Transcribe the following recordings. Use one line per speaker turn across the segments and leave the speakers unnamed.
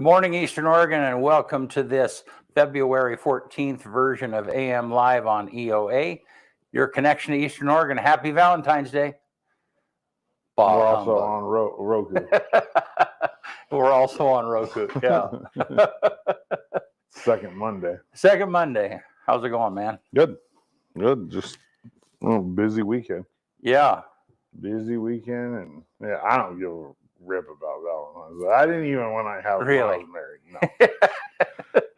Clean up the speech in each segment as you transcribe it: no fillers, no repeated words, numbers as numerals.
Good morning, Eastern Oregon, and welcome to this February 14th version of AM Live on EOA. Your connection to Eastern Oregon. Happy Valentine's Day.
We're also on Roku.
We're also on Roku, yeah.
Second Monday.
How's it going, man?
Good. Just busy weekend.
Yeah.
Busy weekend, and yeah, I don't give a rip about Valentine's Day. I didn't even when I was married. No.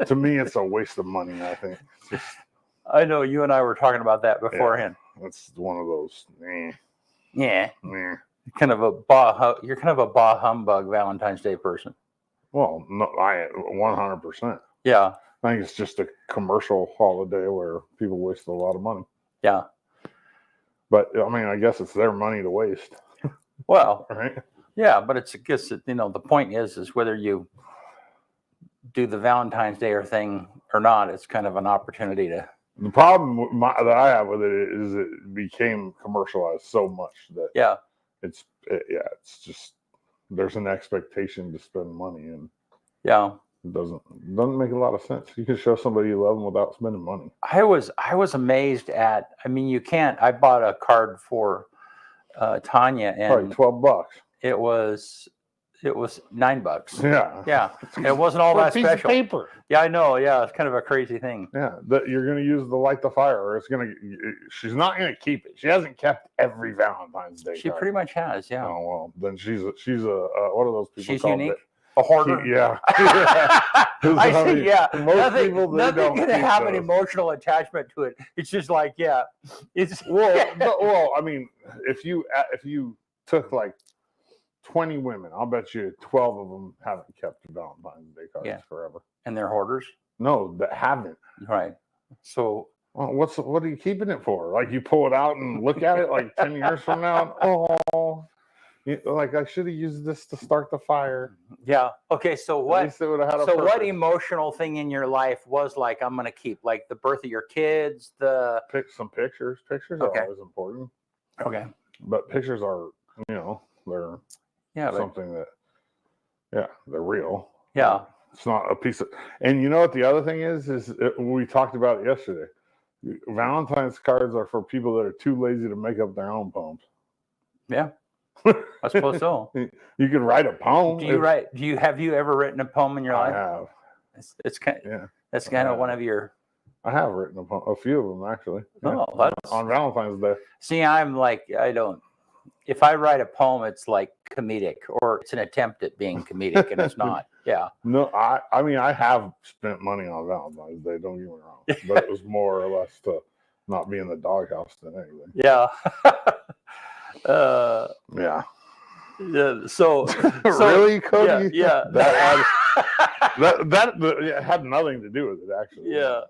To me, it's a waste of money. I think.
I know you and I were talking about that beforehand.
Yeah, it's one of those.
Yeah. You're kind of a bah humbug Valentine's Day person.
Well, no, I 100%.
Yeah.
I think it's just a commercial holiday where people waste a lot of money.
Yeah.
But I mean, I guess it's their money to waste.
Well,
right.
Yeah, but it's, I guess, the point is whether you do the Valentine's Day thing or not, it's kind of an opportunity to.
The problem that I have with it is it became commercialized so much that it's just there's an expectation to spend money, and it doesn't make a lot of sense. You can show somebody you love them without spending money.
I was amazed at. I mean, you can't. I bought a card for Tanya, and
probably $12.
It was $9.
Yeah.
It wasn't all that special.
Piece of paper.
Yeah, I know. Yeah, it's kind of a crazy thing.
Yeah, that you're going to use to light the fire, or she's not going to keep it. She hasn't kept every Valentine's Day.
She pretty much has. Yeah.
Oh well, then she's a what are those people?
She's
called?
Unique. A hoarder.
Yeah.
I see. Yeah.
Nothing
going to have an emotional attachment to it. It's just like it's
well. I mean, if you took like 20 women, I'll bet you 12 of them haven't kept Valentine's Day cards forever.
And they're hoarders?
No, that haven't.
Right. So
what are you keeping it for? Like you pull it out and look at it like 10 years from now. Like I should have used this to start the fire.
Yeah. Okay. So what emotional thing in your life was like, I'm going to keep, like the birth of your kids,
some pictures. Pictures are always important.
Okay.
But pictures are, they're something that, they're real.
Yeah.
It's not a piece of, and you know what the other thing is we talked about it yesterday. Valentine's cards are for people that are too lazy to make up their own poems.
Yeah. I suppose so.
You could write a poem.
Have you ever written a poem in your life?
I have.
It's kind of, that's kind of one of your.
I have written a few of them actually.
Oh,
on Valentine's Day.
See, I'm like, if I write a poem, it's like comedic, or it's an attempt at being comedic, and it's not. Yeah.
No, I mean, I have spent money on Valentine's Day. Don't get me wrong, but it was more or less to not be in the doghouse than anything.
Yeah.
Yeah.
So
really, Cody?
Yeah.
That had nothing to do with it, actually.
Yeah.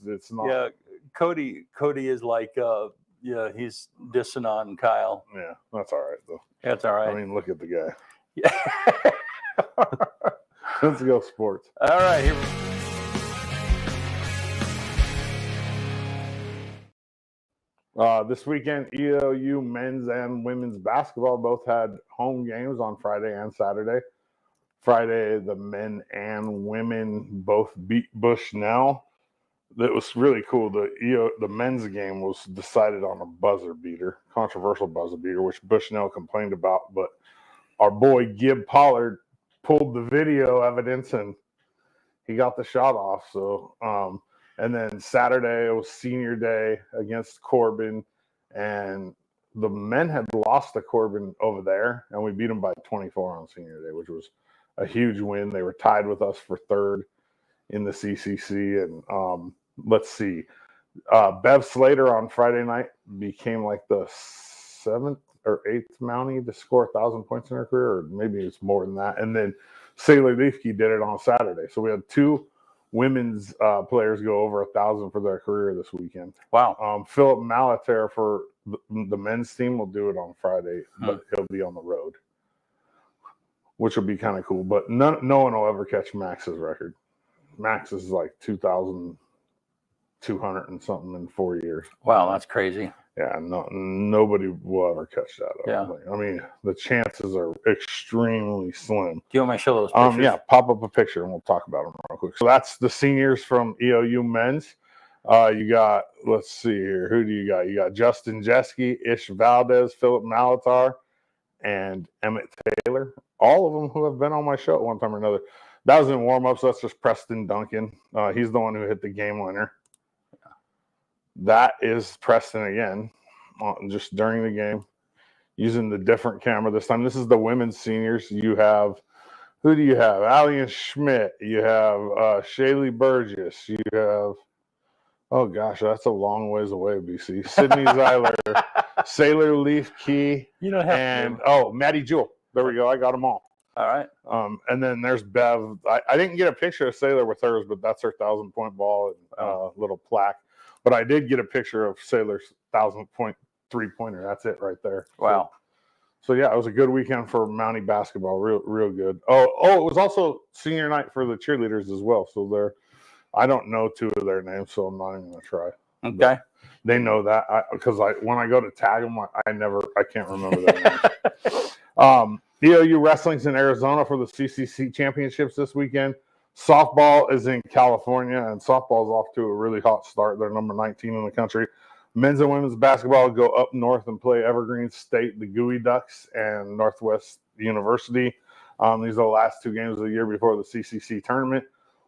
It's not.
Yeah. Cody is like, he's dissing on Kyle.
Yeah, that's all right though.
That's all right.
I mean, look at the guy.
Yeah.
Let's go sports.
All right. Here.
This weekend, EOU men's and women's basketball both had home games on Friday and Saturday. Friday, the men and women both beat Bushnell. That was really cool. The men's game was decided on a buzzer beater, controversial buzzer beater, which Bushnell complained about. But our boy Gib Pollard pulled the video evidence and he got the shot off. So, and then Saturday, it was senior day against Corbin. And the men had lost to Corbin over there, and we beat them by 24 on senior day, which was a huge win. They were tied with us for third in the CCC. And let's see. Bev Slater on Friday night became like the 7th or 8th Mountie to score 1,000 points in her career, or maybe it's more than that. And then Sailor Leafke did it on Saturday. So we had two women's players go over 1,000 for their career this weekend.
Wow.
Philip Malater for the men's team will do it on Friday, but he'll be on the road, which will be kind of cool. But no one will ever catch Max's record. Max is like 2,200 and something in 4 years.
Wow, that's crazy.
Yeah, nobody will ever catch that.
Yeah.
I mean, the chances are extremely slim.
Do you want me to show those pictures?
Yeah, pop up a picture and we'll talk about them real quick. So that's the seniors from EOU men's. You got, let's see here, who do you got? You got Justin Jeske, Ish Valdez, Philip Malatar, and Emmett Taylor. All of them who have been on my show at one time or another. That was in warm-ups. That's just Preston Duncan. He's the one who hit the game winner. That is Preston again, just during the game, using the different camera this time. This is the women's seniors. You have, who do you have? Allian Schmidt. You have Shaylee Burgess. You have, oh gosh, that's a long ways away, BC. Sydney Zeiler, Sailor Leaf Key, and Maddie Jewell. There we go. I got them all.
All right.
And then there's Bev. I didn't get a picture of Sailor with hers, but that's her 1,000-point ball and little plaque. But I did get a picture of Sailor's 1,000-point three-pointer. That's it right there.
Wow.
So yeah, it was a good weekend for Mountie basketball. Real good. Oh, it was also senior night for the cheerleaders as well. So I don't know two of their names, so I'm not even gonna try.
Okay.
But they know that because when I go to tag them, I can't remember their names. EOU wrestling's in Arizona for the CCC championships this weekend. Softball is in California, and softball's off to a really hot start. They're number 19 in the country. Men's and women's basketball go up north and play Evergreen State, the Gooey Ducks, and Northwest University. These are the last 2 games of the year before the CCC tournament.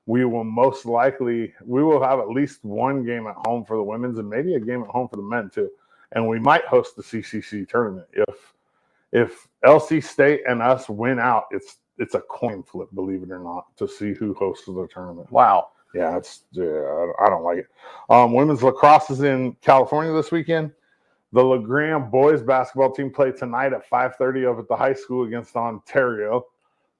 We will have at least one game at home for the women's and maybe a game at home for the men too. And we might host the CCC tournament. If LC State and us win out, it's a coin flip, believe it or not, to see who hosts the tournament.
Wow.
Yeah, I don't like it. Women's lacrosse is in California this weekend. The LeGrand boys basketball team play tonight at 5:30 up at the high school against Ontario.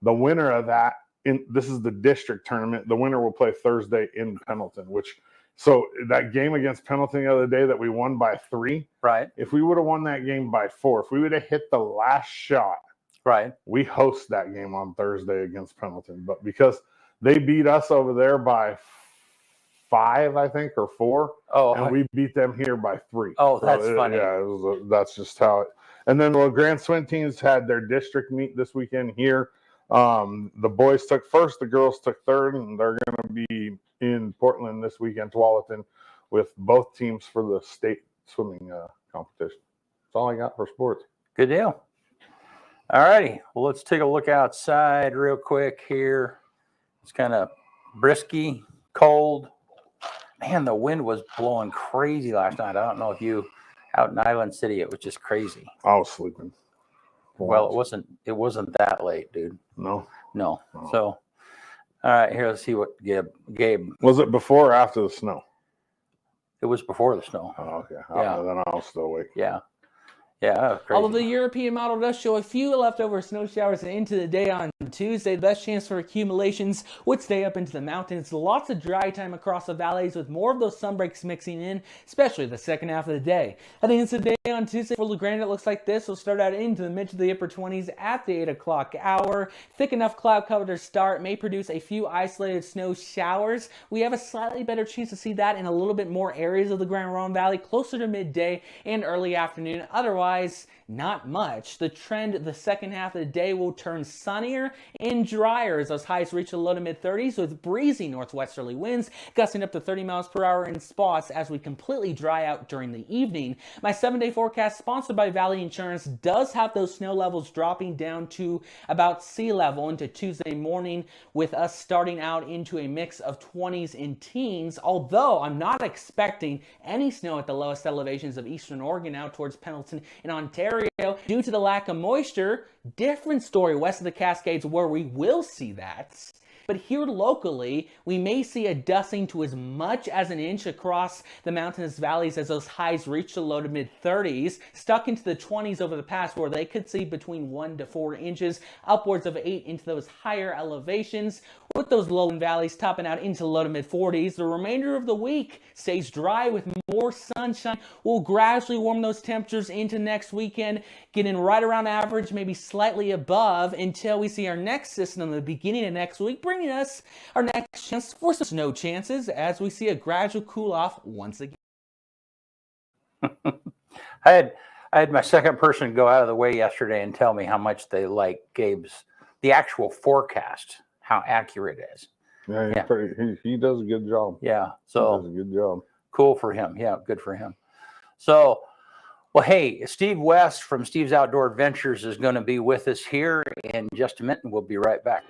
The winner of that, this is the district tournament. The winner will play Thursday in Pendleton, so that game against Pendleton the other day that we won by 3.
Right.
If we would have won that game by 4, if we would have hit the last shot,
right,
we host that game on Thursday against Pendleton. But because they beat us over there by 5, I think, or 4.
Oh,
and we beat them here by 3.
Oh, that's funny.
Yeah, that's just how it. And then the Grand Swim teams had their district meet this weekend here. The boys took first, the girls took third, and they're going to be in Portland this weekend, Tualatin, with both teams for the state swimming competition. That's all I got for sports.
Good deal. All righty. Well, let's take a look outside real quick here. It's kind of brisky, cold. Man, the wind was blowing crazy last night. I don't know if you out in Island City, it was just crazy.
I was sleeping.
Well, it wasn't that late, dude.
No.
Oh. So, all right, here, let's see what Gabe.
Was it before or after the snow?
It was before the snow.
Oh, okay.
Yeah.
Then I was still awake.
Yeah. Yeah,
although the European model does show a few leftover snow showers into the day on Tuesday, the best chance for accumulations would stay up into the mountains. Lots of dry time across the valleys with more of those sunbreaks mixing in, especially the second half of the day. Heading into the day on Tuesday for LeGrand, it looks like this will start out into the mid to the upper 20s at the 8 o'clock hour. Thick enough cloud cover to start, may produce a few isolated snow showers. We have a slightly better chance to see that in a little bit more areas of the Grand Ronde Valley closer to midday and early afternoon. Otherwise, not much. The trend the second half of the day will turn sunnier and drier as those highs reach the low to mid 30s with breezy northwesterly winds gusting up to 30 miles per hour in spots as we completely dry out during the evening. My 7-day forecast, sponsored by Valley Insurance, does have those snow levels dropping down to about sea level into Tuesday morning, with us starting out into a mix of 20s and teens, although I'm not expecting any snow at the lowest elevations of eastern Oregon out towards Pendleton in Ontario due to the lack of moisture. Different story west of the Cascades where we will see that. But here locally, we may see a dusting to as much as an inch across the mountainous valleys as those highs reach the low to mid 30s, stuck into the 20s over the past, where they could see between 1 to 4 inches, upwards of 8 into those higher elevations, with those lowland valleys topping out into the low to mid 40s. The remainder of the week stays dry with more sunshine. We'll gradually warm those temperatures into next weekend, getting right around average, maybe slightly above, until we see our next system in the beginning of next week, bringing us our next chance for some snow chances as we see a gradual cool off once again.
I had my second person go out of the way yesterday and tell me how much they like the actual forecast, how accurate it is.
Yeah,
Yeah.
He does a good job.
Yeah.
He
So
does a good job.
cool for him. Yeah, good for him. So, well, hey, Steve West from Steve's Outdoor Adventures is going to be with us here in just a minute, and we'll be right back.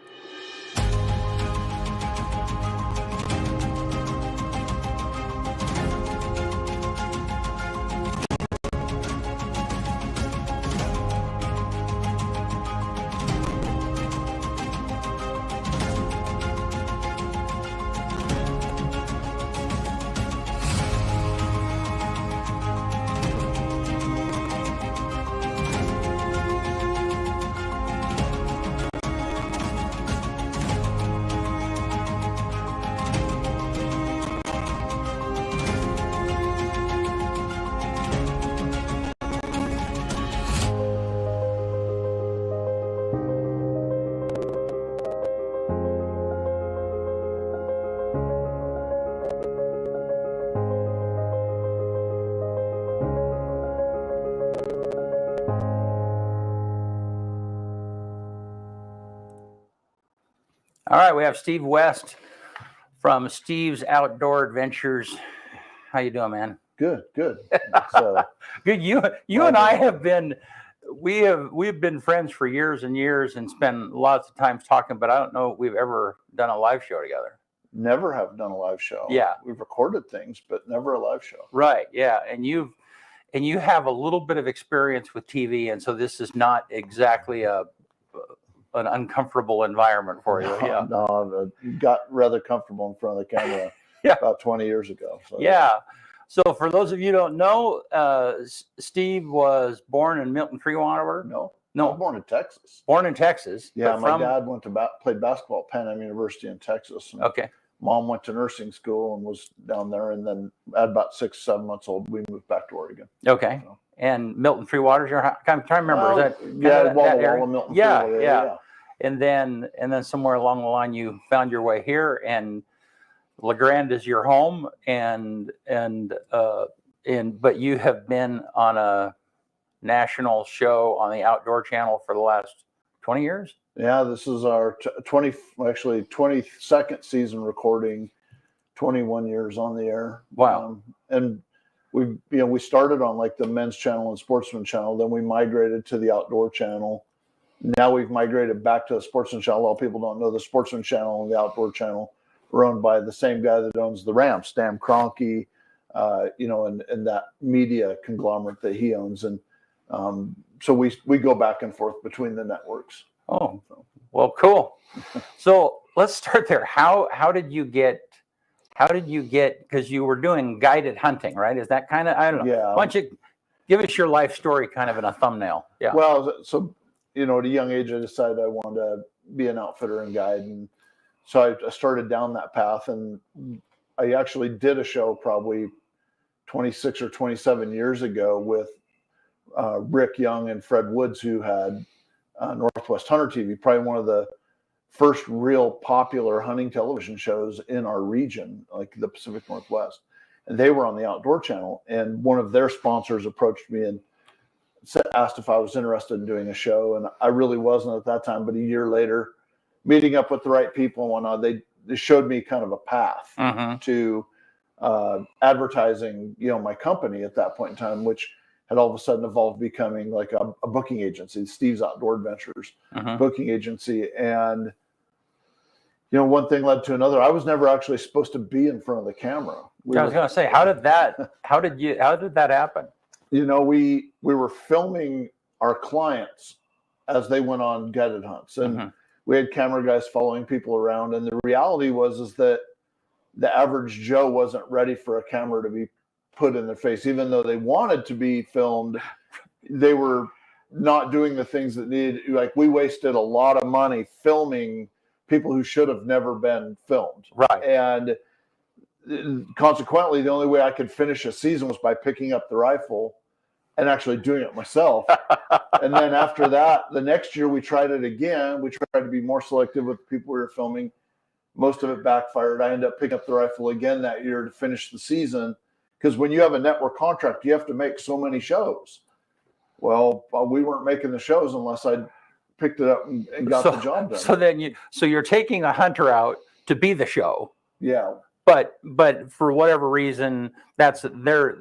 All right, we have Steve West from Steve's Outdoor Adventures. How you doing, man?
Good.
Good. You and I have been we've been friends for years and years and spent lots of times talking, but I don't know if we've ever done a live show together.
Never have done a live show.
Yeah.
We've recorded things, but never a live show.
Right. Yeah. And you have a little bit of experience with TV, and so this is not exactly an uncomfortable environment for you. Yeah.
No, got rather comfortable in front of the camera about 20 years ago. So.
Yeah. So for those of you who don't know, Steve was born in Milton Treewater.
I was
No,
born in Texas.
born in Texas.
Yeah,
but
my dad played basketball at Pan Am University in Texas. And
Okay.
Mom went to nursing school and was down there. And then at about 6, 7 months old, we moved back to Oregon.
Okay.
So.
And Milton Treewater's your house? I'm trying to remember. Is that
Walla
that area?
Walla, Milton
Yeah,
Treewater
yeah.
area,
And then somewhere along the line you found your way here, and LeGrand is your home, but you have been on a national show on the Outdoor Channel for the last 20 years.
Yeah, this is our 22nd season recording, 21 years on the air.
Wow.
And we started on like the men's channel and sportsman channel. Then we migrated to the outdoor channel. Now we've migrated back to the sportsman channel. A lot of people don't know the sportsman channel and the outdoor channel are owned by the same guy that owns the Rams, Stan Kroenke, and that media conglomerate that he owns. And so we go back and forth between the networks.
Oh, well, cool. So let's start there. How did you get, because you were doing guided hunting, right? Is that kind of, I don't know.
Yeah.
Why don't you give us your life story kind of in a thumbnail? Yeah.
Well, so, at a young age, I decided I wanted to be an outfitter and guide. And so I started down that path. And I actually did a show probably 26 or 27 years ago with Rick Young and Fred Woods, who had Northwest Hunter TV, probably one of the first real popular hunting television shows in our region, like the Pacific Northwest. And they were on the Outdoor Channel. And one of their sponsors approached me and asked if I was interested in doing a show. And I really wasn't at that time. But a year later, meeting up with the right people and whatnot, they showed me kind of a path to advertising, my company at that point in time, which had all of a sudden evolved becoming like a booking agency, Steve's Outdoor Adventures booking agency. And, one thing led to another. I was never actually supposed to be in front of the camera.
I was going to say, how did that happen?
We were filming our clients as they went on guided hunts, and we had camera guys following people around. And the reality was that the average Joe wasn't ready for a camera to be put in their face. Even though they wanted to be filmed, they were not doing the things that needed. Like, we wasted a lot of money filming people who should have never been filmed.
Right.
And consequently, the only way I could finish a season was by picking up the rifle and actually doing it myself. And then after that, the next year we tried it again. We tried to be more selective with the people we were filming. Most of it backfired. I ended up picking up the rifle again that year to finish the season because when you have a network contract, you have to make so many shows. Well, we weren't making the shows unless I picked it up and got the job done.
So then you're taking a hunter out to be the show.
Yeah.
But for whatever reason, that's not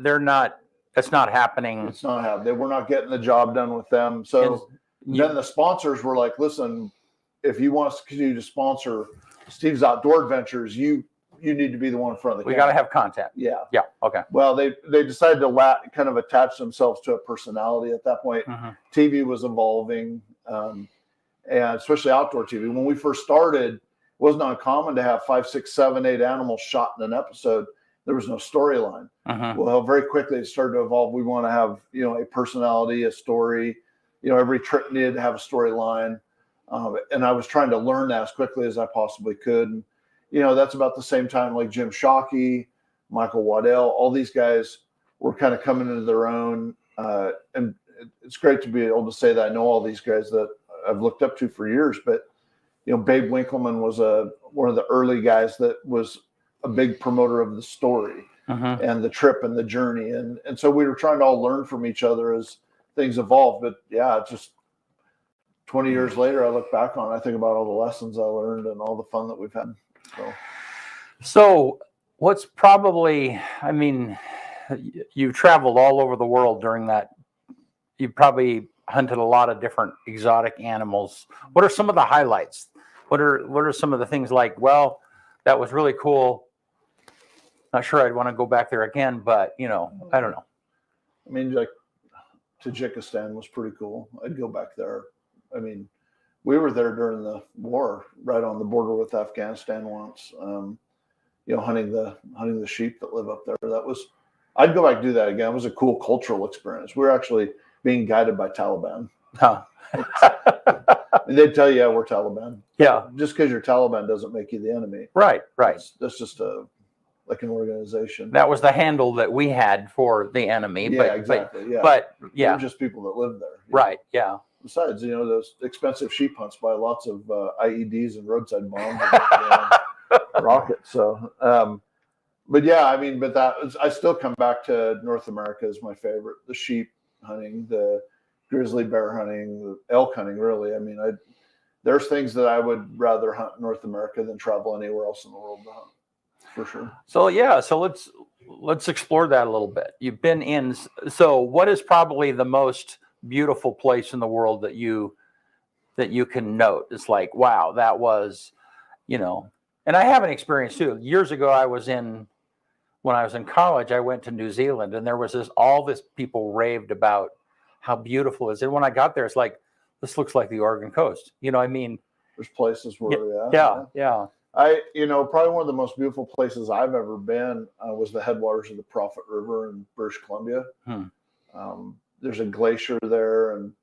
happening.
It's not happening. We're not getting the job done with them. So then the sponsors were like, listen, if you want us to continue to sponsor Steve's Outdoor Adventures, you need to be the one in front of the
we
camera.
got to have content.
Yeah.
Yeah. Okay.
Well, they decided to kind of attach themselves to a personality at that point.
Mm-hmm.
TV was evolving, and especially outdoor TV. When we first started, it wasn't uncommon to have 5, 6, 7, 8 animals shot in an episode. There was no storyline.
Mm-hmm.
Well, very quickly it started to evolve. We want to have, a personality, a story. Every trip needed to have a storyline. And I was trying to learn that as quickly as I possibly could. And, that's about the same time like Jim Shockey, Michael Waddell, all these guys were kind of coming into their own. And it's great to be able to say that I know all these guys that I've looked up to for years. But, Babe Winkleman was one of the early guys that was a big promoter of the story and the trip and the journey. And so we were trying to all learn from each other as things evolved. But yeah, it's just 20 years later, I look back on it, I think about all the lessons I learned and all the fun that we've had.
So what's probably, you've traveled all over the world during that. You probably hunted a lot of different exotic animals. What are some of the highlights? What are some of the things like, well, that was really cool. Not sure I'd want to go back there again, but I don't know.
Like Tajikistan was pretty cool. I'd go back there. We were there during the war, right on the border with Afghanistan once. Hunting the sheep that live up there. I'd go back and do that again. It was a cool cultural experience. We were actually being guided by Taliban.
Huh.
They'd tell you, yeah, we're Taliban.
Yeah.
Just because you're Taliban doesn't make you the enemy.
Right.
That's just like an organization.
That was the handle that we had for the enemy.
Yeah, exactly.
But yeah.
They're just people that live there.
Right. Yeah.
Besides, those expensive sheep hunts buy lots of IEDs and roadside bombs and rockets. So, but yeah, I still come back to North America as my favorite. The sheep hunting, the grizzly bear hunting, the elk hunting, really. There's things that I would rather hunt in North America than travel anywhere else in the world to hunt, for sure.
So yeah, let's explore that a little bit. You've been in. So what is probably the most beautiful place in the world that you can note? It's like, wow, that was, and I have an experience too. Years ago, when I was in college, I went to New Zealand, and there was all this people raved about how beautiful it is. And when I got there, it's like, this looks like the Oregon coast.
There's places where,
yeah.
Probably one of the most beautiful places I've ever been was the headwaters of the Prophet River in British Columbia. There's a glacier there, and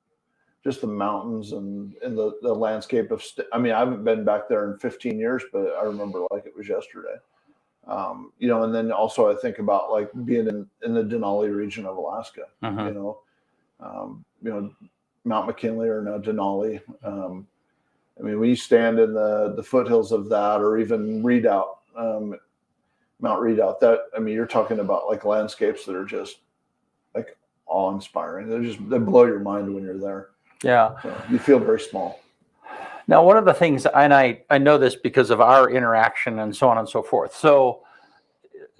just the mountains and the landscape of. I haven't been back there in 15 years, but I remember like it was yesterday. And then also I think about like being in the Denali region of Alaska. Mount McKinley or now Denali. When you stand in the foothills of that, or even Redoubt, Mount Redoubt, you're talking about like landscapes that are just like awe-inspiring. They blow your mind when you're there.
Yeah.
So you feel very small.
Now, one of the things, and I know this because of our interaction and so on and so forth. So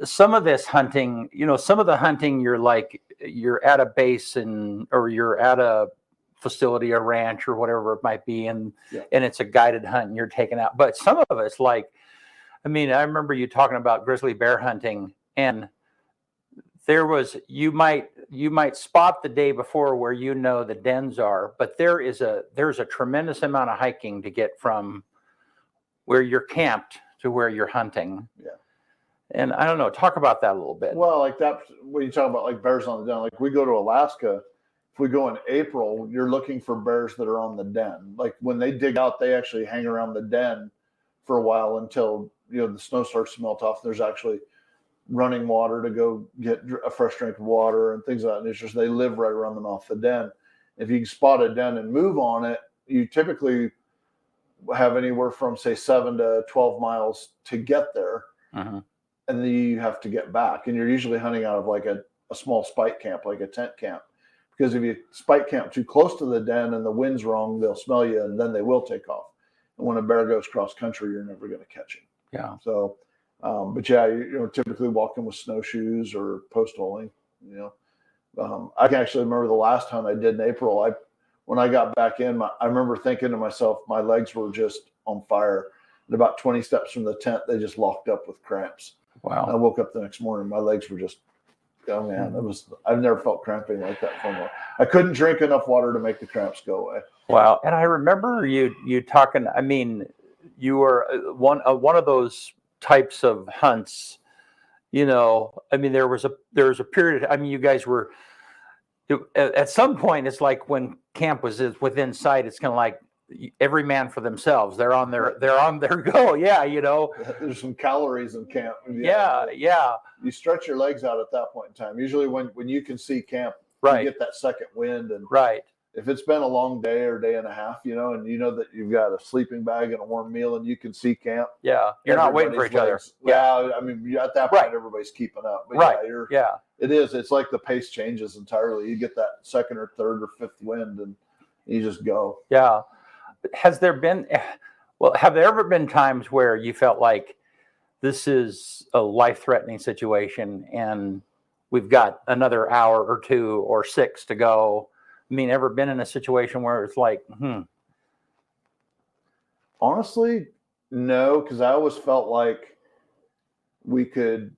some of this hunting, some of the hunting, you're at a base or you're at a facility, a ranch or whatever it might be. And it's a guided hunt and you're taken out. But some of it's like, I remember you talking about grizzly bear hunting, and there was, you might spot the day before where the dens are, but there's a tremendous amount of hiking to get from where you're camped to where you're hunting.
Yeah.
And I don't know, talk about that a little bit.
Well, like that, when you talk about like bears on the den, like we go to Alaska, if we go in April, you're looking for bears that are on the den. Like when they dig out, they actually hang around the den for a while until, the snow starts to melt off. There's actually running water to go get a fresh drink of water and things like that. And it's just, they live right around the mouth of the den. If you can spot a den and move on it, you typically have anywhere from say 7 to 12 miles to get there. and then you have to get back, and you're usually hunting out of like a small spike camp, like a tent camp, because if you spike camp too close to the den and the wind's wrong, they'll smell you and then they will take off. And when a bear goes cross country, you're never going to catch him.
Yeah.
So, but yeah, typically walking with snowshoes or post holing. I can actually remember the last hunt I did in April. When I got back in, I remember thinking to myself, my legs were just on fire. And about 20 steps from the tent, they just locked up with cramps.
Wow.
I woke up the next morning, my legs were just, oh man, I've never felt cramping like that before. I couldn't drink enough water to make the cramps go away.
Wow. And I remember you talking, I mean, you were one of those types of hunts, I mean, there was a period, I mean, you guys were, at some point, it's like when camp was within sight, it's kind of like every man for themselves. They're on their go. Yeah.
There's some calories in camp.
Yeah.
You stretch your legs out at that point in time. Usually when you can see camp,
right,
you get that second wind. And
right,
if it's been a long day or day and a half, and you know that you've got a sleeping bag and a warm meal and you can see camp.
Yeah. You're not waiting for each other.
Yeah. I mean, at that point,
right,
everybody's keeping up. But
right.
Yeah, it is. It's like the pace changes entirely. You get that second or third or fifth wind and you just go.
Yeah. Have there ever been times where you felt like this is a life-threatening situation and we've got another hour or 2 or 6 to go? I mean, ever been in a situation where it's like,
Honestly, no, because I always felt like we could,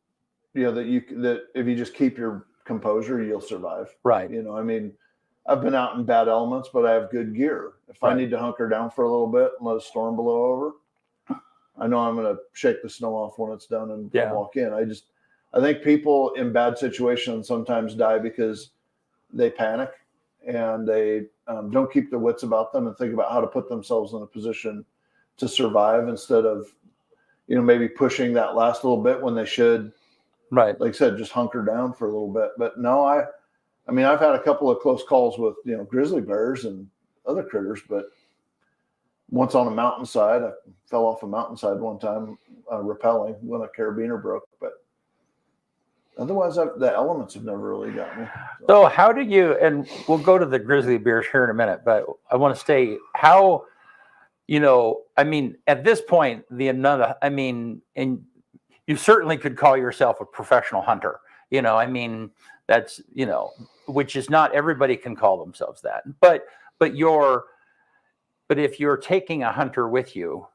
that if you just keep your composure, you'll survive.
Right.
I mean, I've been out in bad elements, but I have good gear. If I need to hunker down for a little bit and let a storm blow over, I know I'm going to shake the snow off when it's done and walk in. I think people in bad situations sometimes die because they panic and they don't keep their wits about them and think about how to put themselves in a position to survive instead of, maybe pushing that last little bit when they should,
right,
like I said, just hunker down for a little bit. But no, I mean, I've had a couple of close calls with, grizzly bears and other critters, but once on a mountainside, I fell off a mountainside one time, rappelling when a carabiner broke, but otherwise the elements have never really got me.
So how do you, and we'll go to the grizzly bears here in a minute, but I want to stay, how, I mean, at this point, and you certainly could call yourself a professional hunter, I mean, that's, which is not everybody can call themselves that, but if you're taking a hunter with you,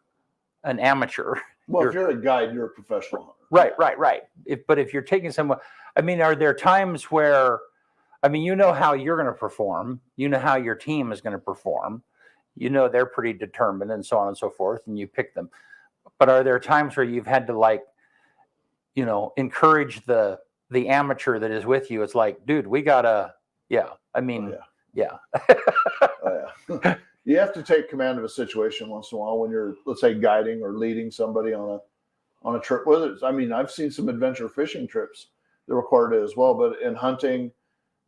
an amateur.
Well, if you're a guide, you're a professional hunter.
Right. But if you're taking someone, I mean, are there times where, I mean, how you're going to perform, how your team is going to perform, they're pretty determined and so on and so forth, and you pick them. But are there times where you've had to encourage the amateur that is with you? It's like, dude, we gotta, yeah.
You have to take command of a situation once in a while when you're, let's say, guiding or leading somebody on a trip. Whether it's, I mean, I've seen some adventure fishing trips that required it as well, but in hunting,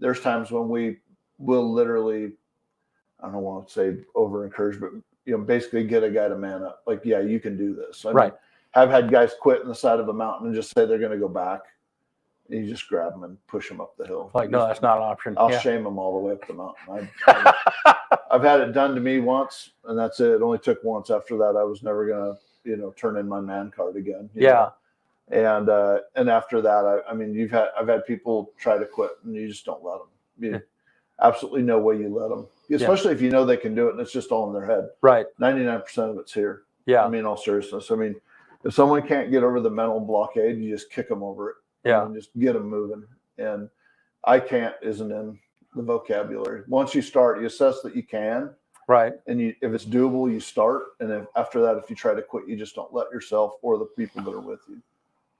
there's times when we will literally, I don't want to say over encourage, but basically get a guy to man up. Like, yeah, you can do this. I mean, I've had guys quit on the side of a mountain and just say they're going to go back. And you just grab them and push them up the hill.
Like, no, that's not an option.
I'll shame them all the way up the mountain. I've had it done to me once, and that's it. It only took once. After that, I was never gonna, turn in my man card again. And after that, I mean, I've had people try to quit, and you just don't let them. Absolutely no way you let them, especially if they can do it, and it's just all in their head.
Right.
99% of it's here.
Yeah.
I mean, all seriousness. I mean, if someone can't get over the mental blockade, you just kick them over it.
Yeah.
And just get them moving. And I can't isn't in the vocabulary. Once you start, you assess that you can.
Right.
And if it's doable, you start. And after that, if you try to quit, you just don't let yourself or the people that are with you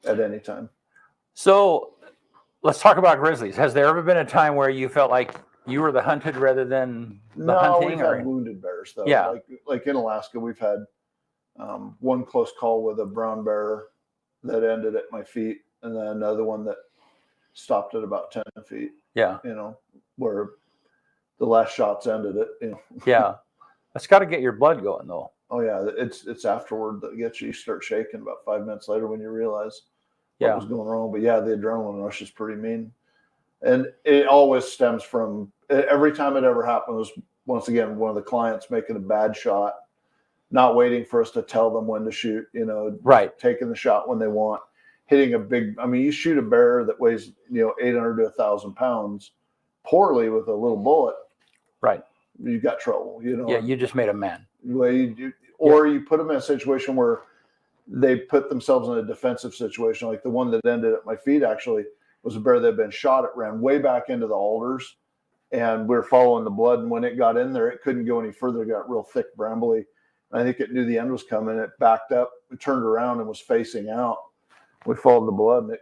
at any time. So
let's talk about grizzlies. Has there ever been a time where you felt like you were the hunted rather than the hunting?
We've had wounded bears though.
Yeah.
Like in Alaska, we've had one close call with a brown bear that ended at my feet. And then another one that stopped at about 10 feet.
Yeah.
Where the last shots ended it.
Yeah. That's got to get your blood going though.
Oh yeah. It's afterward that gets you. You start shaking about 5 minutes later when you realize
Yeah.
was going wrong. But yeah, the adrenaline rush is pretty mean. And it always stems from, every time it ever happened was, once again, one of the clients making a bad shot, not waiting for us to tell them when to shoot,
Right.
taking the shot when they want, hitting a big, you shoot a bear that weighs, 800 to 1,000 pounds poorly with a little bullet.
Right.
You got trouble,
Yeah, you just made a man.
Or you put them in a situation where they put themselves in a defensive situation. Like the one that ended at my feet actually was a bear that had been shot. It ran way back into the alders, and we were following the blood. And when it got in there, it couldn't go any further. It got real thick, brambly. And I think it knew the end was coming. It backed up, it turned around, and was facing out. We followed the blood, and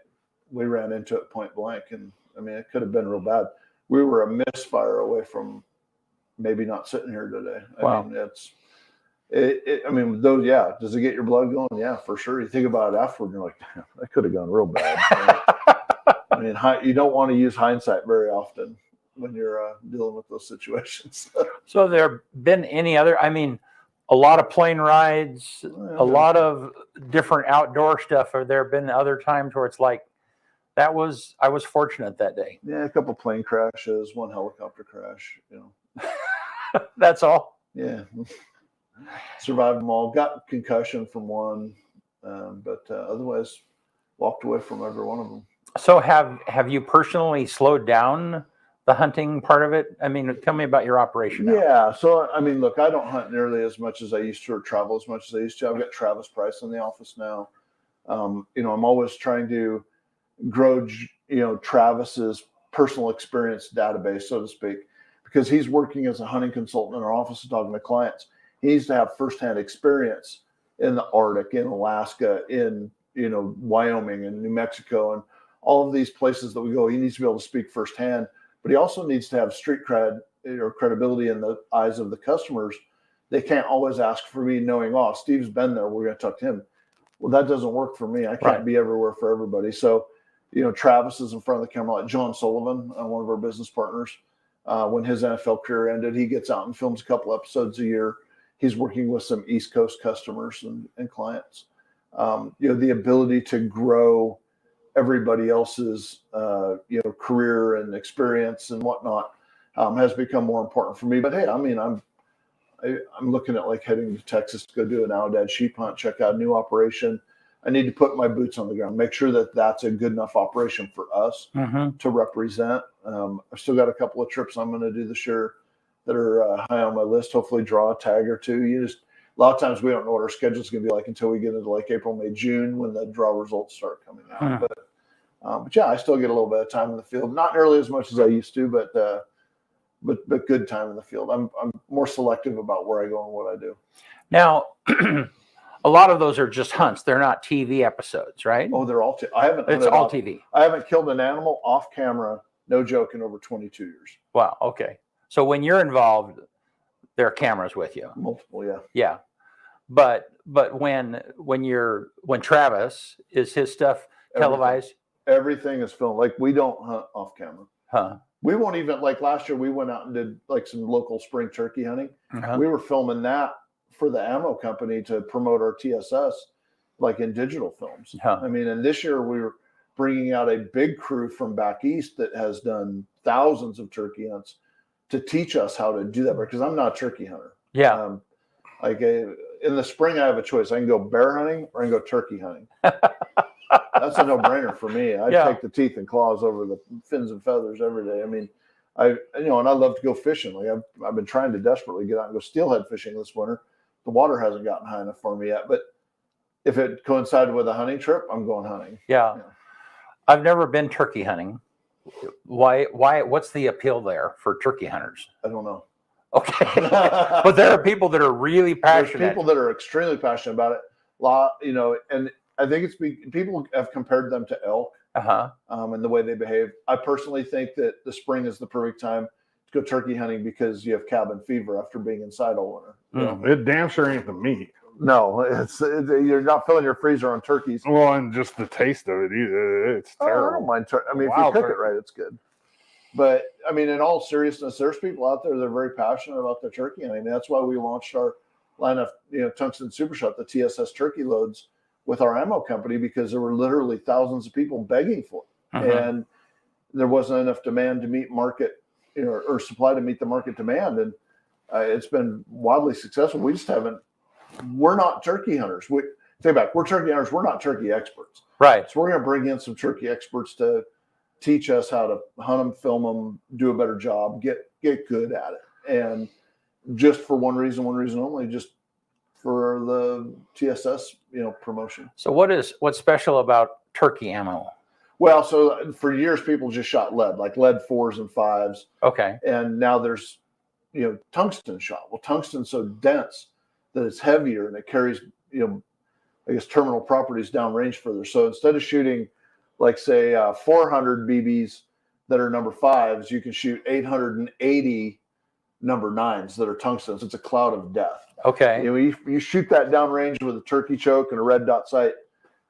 we ran into it point blank. And it could have been real bad. We were a misfire away from maybe not sitting here today.
Wow.
Does it get your blood going? Yeah, for sure. You think about it afterward, and you're like, damn, that could have gone real bad. You don't want to use hindsight very often when you're dealing with those situations.
So have there been any other, a lot of plane rides, a lot of different outdoor stuff. Have there been other times where it's like, I was fortunate that day?
Yeah, a couple plane crashes, one helicopter crash,
That's all?
Yeah. Survived them all. Got concussion from one, but otherwise walked away from every one of them.
So have you personally slowed down the hunting part of it? Tell me about your operation now.
Yeah. So, look, I don't hunt nearly as much as I used to, or travel as much as I used to. I've got Travis Price in the office now. I'm always trying to grow, Travis's personal experience database, so to speak, because he's working as a hunting consultant in our office and talking to clients. He needs to have firsthand experience in the Arctic, in Alaska, in, Wyoming and New Mexico, and all of these places that we go. He needs to be able to speak firsthand, but he also needs to have street cred or credibility in the eyes of the customers. They can't always ask for me knowing, oh, Steve's been there, we're going to talk to him. Well, that doesn't work for me. I can't be everywhere for everybody. So, Travis is in front of the camera, like John Sullivan, one of our business partners. When his NFL career ended, he gets out and films a couple episodes a year. He's working with some East Coast customers and clients. The ability to grow everybody else's, career and experience and whatnot has become more important for me. But hey, I'm looking at like heading to Texas to go do an Aoudad sheep hunt, check out a new operation. I need to put my boots on the ground, make sure that that's a good enough operation for us to represent. I've still got a couple of trips I'm going to do this year that are high on my list. Hopefully draw a tag or two. A lot of times we don't know what our schedule is going to be like until we get into like April, May, June, when the draw results start coming out. But yeah, I still get a little bit of time in the field, not nearly as much as I used to, but good time in the field. I'm more selective about where I go and what I do.
Now, a lot of those are just hunts. They're not TV episodes, right?
Oh, they're all.
It's all TV.
I haven't killed an animal off camera, no joke, in over 22 years.
Wow. Okay. So when you're involved, there are cameras with you.
Multiple, yeah.
Yeah. But when Travis, is his stuff televised?
Everything is filmed. Like, we don't hunt off camera.
Huh.
We won't even, like last year, we went out and did like some local spring turkey hunting. We were filming that for the ammo company to promote our TSS, like in digital films. And this year we were bringing out a big crew from back east that has done thousands of turkey hunts to teach us how to do that, because I'm not a turkey hunter.
Yeah.
In the spring, I have a choice. I can go bear hunting or I can go turkey hunting. That's a no-brainer for me. I take the teeth and claws over the fins and feathers every day. And I love to go fishing. Like I've been trying to desperately get out and go steelhead fishing this winter. The water hasn't gotten high enough for me yet, but if it coincided with a hunting trip, I'm going hunting.
Yeah. I've never been turkey hunting. Why? What's the appeal there for turkey hunters?
I don't know.
Okay. But there are people that are really passionate.
There's people that are extremely passionate about it. And I think it's people have compared them to elk and the way they behave. I personally think that the spring is the perfect time to go turkey hunting because you have cabin fever after being inside all winter.
It damn sure ain't the meat.
No, you're not filling your freezer on turkeys.
Well, and just the taste of it, it's terrible.
I don't mind. If you cook it right, it's good. But in all seriousness, there's people out there that are very passionate about their turkey hunting. That's why we launched our line of tungsten super shot, the TSS turkey loads, with our ammo company because there were literally thousands of people begging for it.
Mhm.
And there wasn't enough demand to meet market, or supply to meet the market demand. And it's been wildly successful. We just we're not turkey hunters. We're turkey hunters. We're not turkey experts.
Right.
So we're going to bring in some turkey experts to teach us how to hunt them, film them, do a better job, get good at it. And just for one reason only, just for the TSS, promotion.
So what's special about turkey ammo?
Well, so for years people just shot lead, like lead 4s and 5s.
Okay.
And now there's, tungsten shot. Well, tungsten's so dense that it's heavier and it carries, I guess, terminal properties downrange further. So instead of shooting, like say 400 BBs that are number 5s, you can shoot 880 number 9s that are tungstens. It's a cloud of death.
Okay.
You shoot that downrange with a turkey choke and a red dot sight.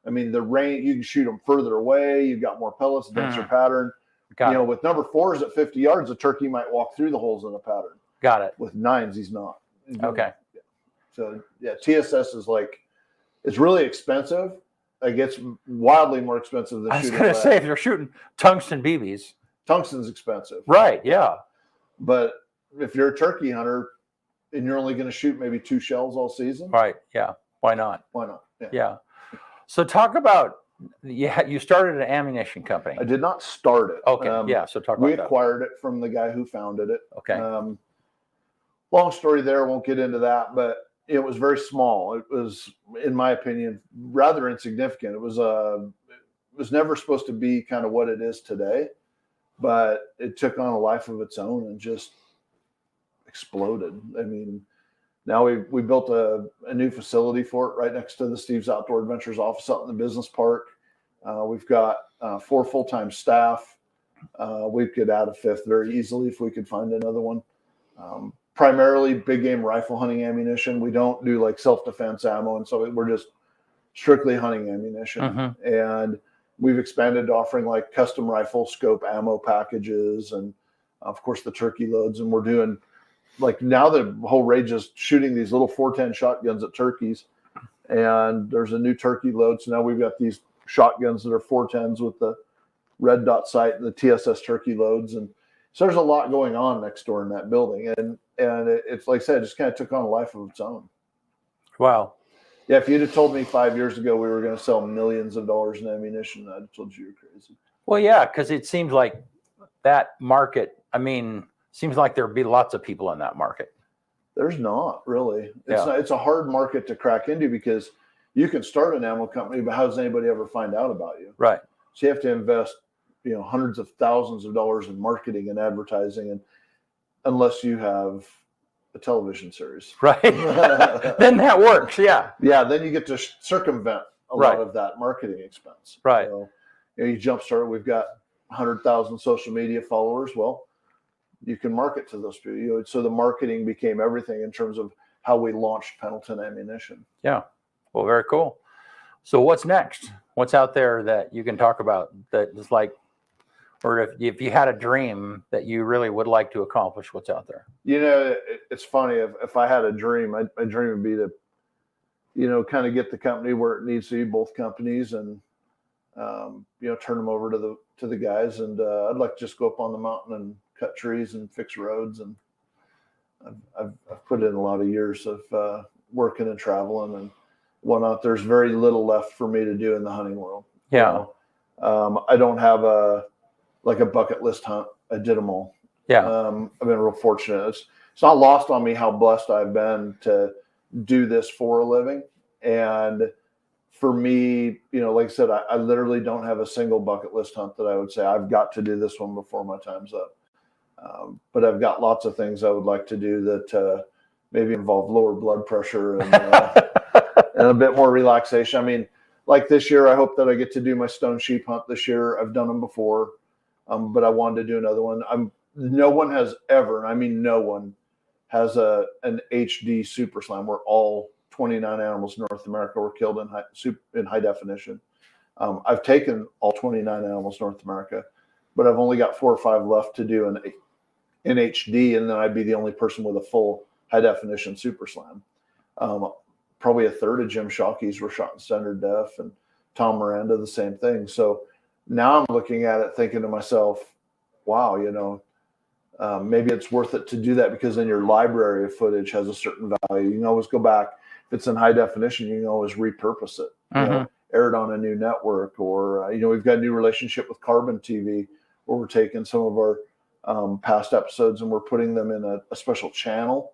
I mean, the range, you can shoot them further away. You've got more pellets, denser pattern.
Got it.
With number 4s at 50 yards, a turkey might walk through the holes in the pattern.
Got it.
With 9s, he's not.
Okay.
So yeah, TSS is it's really expensive. It gets wildly more expensive than
I was
shooting
going to
lead.
say, if you're shooting tungsten BBs.
Tungsten's expensive.
Right. Yeah.
But if you're a turkey hunter and you're only going to shoot maybe 2 shells all season,
Right. Yeah. Why not?
why not?
Yeah. So talk about, you started an ammunition company.
I did not start it.
Okay. Yeah. So talk about
We
that.
acquired it from the guy who founded it.
Okay.
Long story there. Won't get into that, but it was very small. It was, in my opinion, rather insignificant. It was never supposed to be kind of what it is today, but it took on a life of its own and just exploded. I mean, now we built a new facility for it right next to the Steve's Outdoor Adventures office out in the business park. We've got 4 full-time staff. We could add a 5th very easily if we could find another one. Primarily big game rifle hunting ammunition. We don't do like self-defense ammo, and so we're just strictly hunting ammunition.
Mhm.
And we've expanded to offering like custom rifle scope ammo packages, and of course the turkey loads. And we're doing, like, now the whole rage is shooting these little 410 shotguns at turkeys, and there's a new turkey load. So now we've got these shotguns that are 410s with the red dot sight and the TSS turkey loads. And so there's a lot going on next door in that building. And it's like I said, it just kind of took on a life of its own.
Wow.
Yeah, if you'd have told me 5 years ago we were going to sell millions of dollars in ammunition, I'd have told you you're crazy.
Well, yeah, because it seems like that market, seems like there'd be lots of people in that market.
There's not really. It's a hard market to crack into because you can start an ammo company, but how does anybody ever find out about you?
Right.
So you have to invest, hundreds of thousands of dollars in marketing and advertising, and unless you have a television series,
Right. Then that works. Yeah.
yeah, then you get to circumvent a
Right.
lot of that marketing expense.
Right.
So, you jumpstart. We've got 100,000 social media followers. Well, you can market to those people. So the marketing became everything in terms of how we launched Pendleton Ammunition.
Yeah. Well, very cool. So what's next? What's out there that you can talk about that is like, or if you had a dream that you really would like to accomplish, what's out there?
It's funny. If I had a dream, my dream would be to, kind of get the company where it needs to be, both companies, and, turn them over to the guys. And I'd like to just go up on the mountain and cut trees and fix roads. And I've put in a lot of years of working and traveling and whatnot. There's very little left for me to do in the hunting world.
Yeah.
I don't have a bucket list hunt. I did them all.
Yeah.
I've been real fortunate. It's not lost on me how blessed I've been to do this for a living. And for me, like I said, I literally don't have a single bucket list hunt that I would say I've got to do this one before my time's up. But I've got lots of things I would like to do that maybe involve lower blood pressure and, and a bit more relaxation. Like this year, I hope that I get to do my stone sheep hunt this year. I've done them before, but I wanted to do another one. No one has ever, and I mean no one, has an HD super slam where all 29 animals in North America were killed in high definition. I've taken all 29 animals in North America, but I've only got 4 or 5 left to do in HD, and then I'd be the only person with a full high definition super slam. probably a third of Jim Shockey's were shot and centered deaf, and Tom Miranda, the same thing. So now I'm looking at it thinking to myself, wow, maybe it's worth it to do that, because then your library of footage has a certain value. You can always go back. If it's in high definition, you can always repurpose it, air it on a new network, or, we've got a new relationship with Carbon TV, where we're taking some of our past episodes and we're putting them in a special channel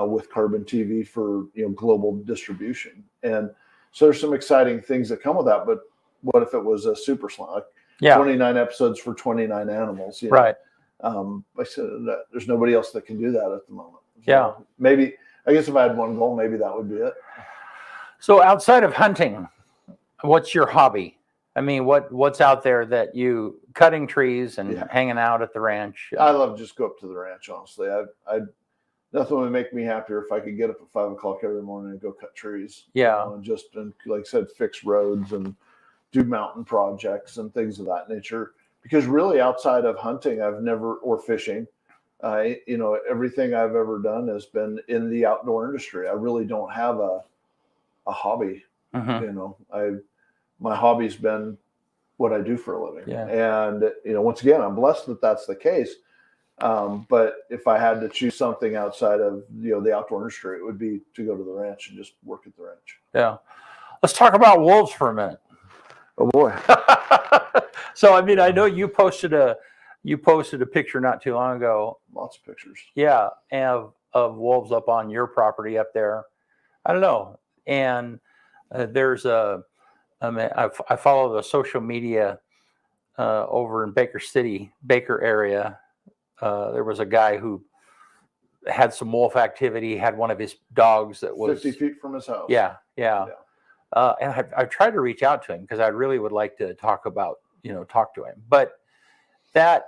with Carbon TV for, global distribution. And so there's some exciting things that come with that. But what if it was a super slant, like 29 episodes for 29 animals?
Right.
I said that there's nobody else that can do that at the moment.
Yeah.
Maybe, I guess if I had one goal, maybe that would be it.
So outside of hunting, what's your hobby? I mean, what's out there that you cutting trees and hanging out at the ranch?
I love just go up to the ranch. Honestly, nothing would make me happier if I could get up at 5 o'clock every morning and go cut trees.
Yeah.
And like I said, fix roads and do mountain projects and things of that nature. Because really, outside of hunting, or fishing, everything I've ever done has been in the outdoor industry. I really don't have a hobby. My hobby's been what I do for a living.
Yeah.
And, once again, I'm blessed that that's the case. But if I had to choose something outside of, the outdoor industry, it would be to go to the ranch and just work at the ranch.
Yeah. Let's talk about wolves for a minute.
Oh boy.
So, I mean, I know you posted a picture not too long ago.
Lots of pictures.
Yeah. Of wolves up on your property up there. I don't know. And there's I follow the social media over in Baker area. There was a guy who had some wolf activity, had one of his dogs that was
50 feet from his house.
Yeah. And I tried to reach out to him because I really would like to talk to him. But that,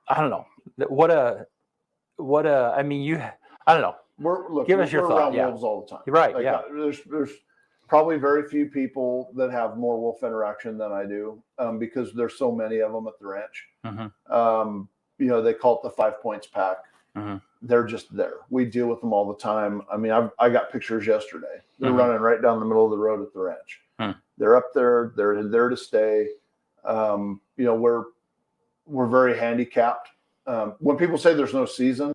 I don't know. I mean, I don't know. Give us your thought.
We're around wolves all the time.
Right.
There's probably very few people that have more wolf interaction than I do, because there's so many of them at the ranch. They call it the 5 Points Pack. They're just there. We deal with them all the time. I mean, I got pictures yesterday. They're running right down the middle of the road at the ranch. They're up there. They're there to stay. We're very handicapped. When people say there's no season,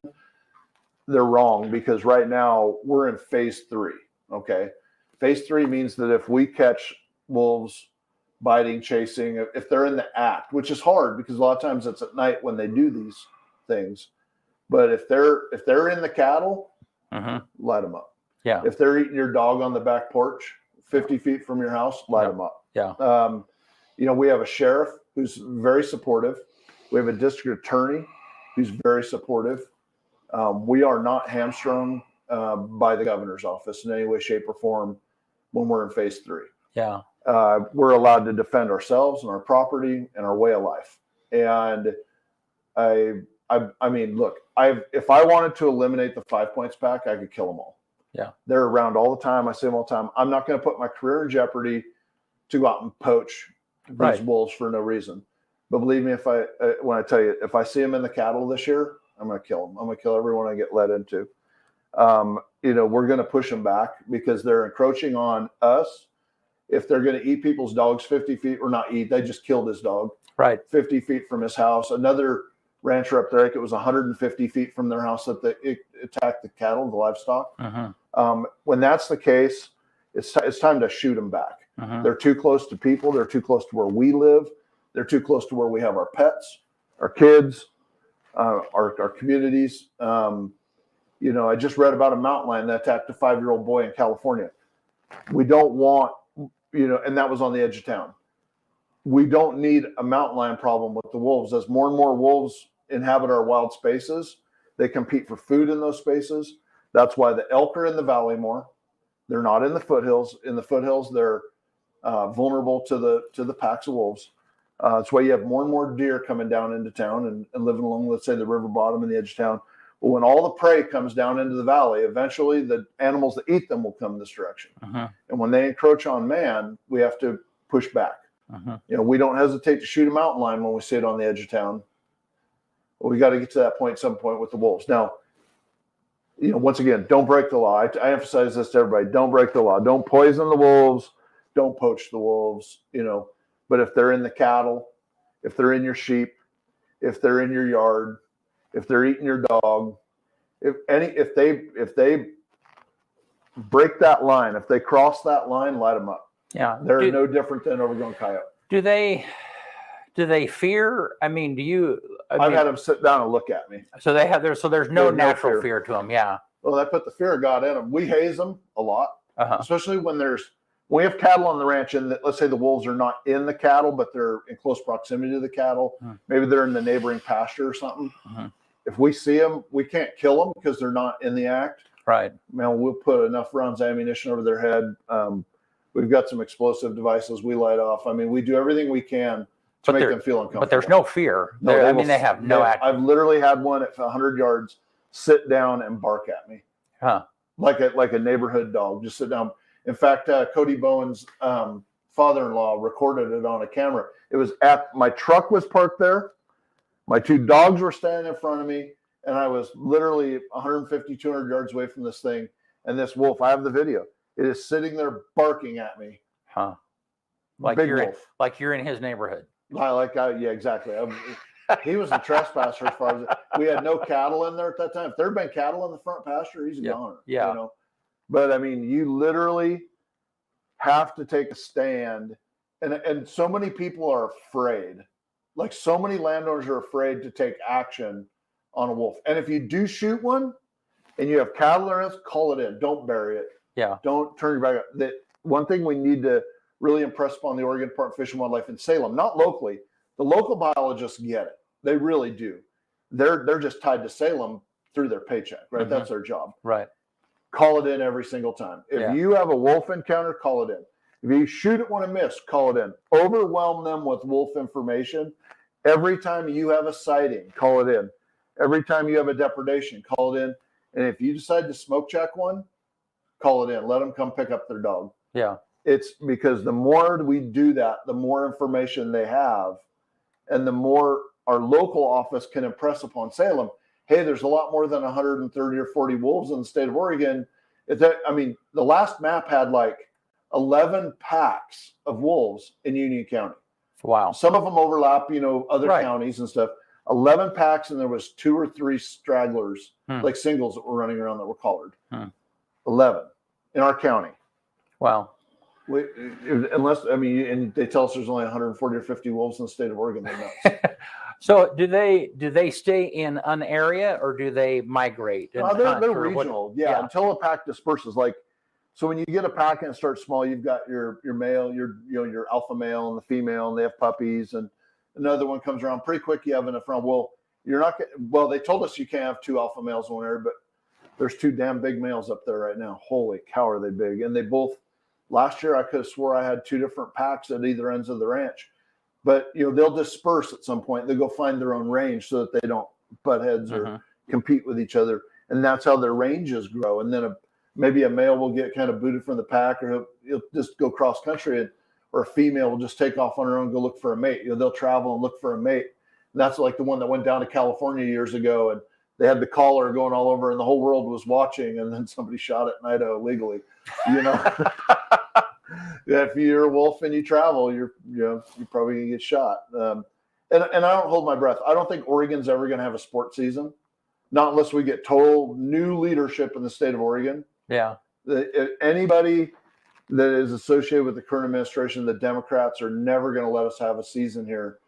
they're wrong, because right now we're in phase 3. Okay. Phase 3 means that if we catch wolves biting, chasing, if they're in the act, which is hard because a lot of times it's at night when they do these things. But if they're in the cattle, light them up.
Yeah.
If they're eating your dog on the back porch, 50 feet from your house, light them up.
Yeah.
We have a sheriff who's very supportive. We have a district attorney who's very supportive. We are not hamstrung by the governor's office in any way, shape, or form when we're in phase 3.
Yeah.
We're allowed to defend ourselves and our property and our way of life. And I mean, look, if I wanted to eliminate the 5 Points Pack, I could kill them all.
Yeah. They're
around all the time. I say them all the time. I'm not going to put my career in jeopardy to go out and poach these wolves for no reason. But believe me, when I tell you, if I see them in the cattle this year, I'm going to kill them. I'm going to kill everyone I get led into. We're going to push them back because they're encroaching on us. If they're going to eat people's dogs 50 feet, or not eat, they just killed his dog.
Right.
50 feet from his house. Another rancher up there, it was 150 feet from their house that it attacked the cattle, the livestock. When that's the case, it's time to shoot them back. They're too close to people. They're too close to where we live. They're too close to where we have our pets, our kids, our communities. I just read about a mountain lion that attacked a 5-year-old boy in California. We don't want, and that was on the edge of town. We don't need a mountain lion problem with the wolves. As more and more wolves inhabit our wild spaces, they compete for food in those spaces. That's why the elk are in the valley more. They're not in the foothills. In the foothills, they're vulnerable to the packs of wolves. That's why you have more and more deer coming down into town and living along, let's say, the river bottom and the edge of town. But when all the prey comes down into the valley, eventually the animals that eat them will come this direction. And when they encroach on man, we have to push back. We don't hesitate to shoot a mountain lion when we see it on the edge of town. But we got to get to that point at some point with the wolves. Now, once again, don't break the law. I emphasize this to everybody: don't break the law. Don't poison the wolves. Don't poach the wolves. But if they're in the cattle, if they're in your sheep, if they're in your yard, if they're eating your dog, if they break that line, if they cross that line, light them up.
Yeah,
they're no different than overgrown coyote.
Do they fear? I mean,
I've had them sit down and look at me.
So they have so there's no natural fear to them. Yeah.
Well, I put the fear of God in them. We haze them a lot, especially when we have cattle on the ranch, and let's say the wolves are not in the cattle, but they're in close proximity to the cattle. Maybe they're in the neighboring pasture or something. If we see them, we can't kill them because they're not in the act.
Right.
Man, we'll put enough rounds of ammunition over their head. We've got some explosive devices we light off. I mean, we do everything we can to make them feel uncomfortable.
But there's no fear. No, they have no act.
I've literally had one at 100 yards sit down and bark at me. Like a neighborhood dog, just sit down. In fact, Cody Bowen's father-in-law recorded it on a camera. It was my truck was parked there. My two dogs were standing in front of me, and I was literally 150, 200 yards away from this thing. And this wolf, I have the video. It is sitting there barking at me.
Like
Big
you're
wolf.
like you're in his neighborhood.
Yeah, exactly. He was a trespasser as far as we had no cattle in there at that time. If there had been cattle in the front pasture, he's a goner.
Yeah.
But I mean, you literally have to take a stand, and so many people are afraid. Like so many landowners are afraid to take action on a wolf. And if you do shoot one, and you have cattle there, call it in. Don't bury it.
Yeah.
Don't turn your back up. That one thing we need to really impress upon the Oregon Department of Fish and Wildlife in Salem, not locally. The local biologists get it. They really do. They're just tied to Salem through their paycheck, right? That's their job.
Right.
Call it in every single time. If you have a wolf encounter, call it in. If you shoot it when it missed, call it in. Overwhelm them with wolf information. Every time you have a sighting, call it in. Every time you have a depredation, call it in. And if you decide to smoke check one, call it in. Let them come pick up their dog.
Yeah.
It's because the more we do that, the more information they have, and the more our local office can impress upon Salem. Hey, there's a lot more than 130 or 40 wolves in the state of Oregon. The last map had like 11 packs of wolves in Union County.
Wow.
Some of them overlap, other counties and stuff. 11 packs, and there was 2 or 3 stragglers, like singles that were running around that were collared. 11 in our county.
Wow.
And they tell us there's only 140 or 50 wolves in the state of Oregon. They're nuts.
So do they stay in an area, or do they migrate?
They're regional. Yeah, until a pack disperses. So when you get a pack and it starts small, you've got your male, your alpha male and the female, and they have puppies, and another one comes around pretty quick. You have enough around. Well, they told us you can't have 2 alpha males in one area, but there's 2 damn big males up there right now. Holy cow, are they big? And they both. Last year, I could have swore I had 2 different packs at either ends of the ranch. But, they'll disperse at some point. They'll go find their own range so that they don't butt heads or compete with each other. And that's how their ranges grow. And then maybe a male will get kind of booted from the pack, or he'll just go cross country, or a female will just take off on her own and go look for a mate. They'll travel and look for a mate. And that's like the one that went down to California years ago. And they had the collar going all over, and the whole world was watching. And then somebody shot it in Idaho legally, If you're a wolf and you travel, you're probably gonna get shot. And I don't hold my breath. I don't think Oregon's ever gonna have a sports season, not unless we get total new leadership in the state of Oregon.
Yeah.
Anybody that is associated with the current administration, the Democrats are never going to let us have a season here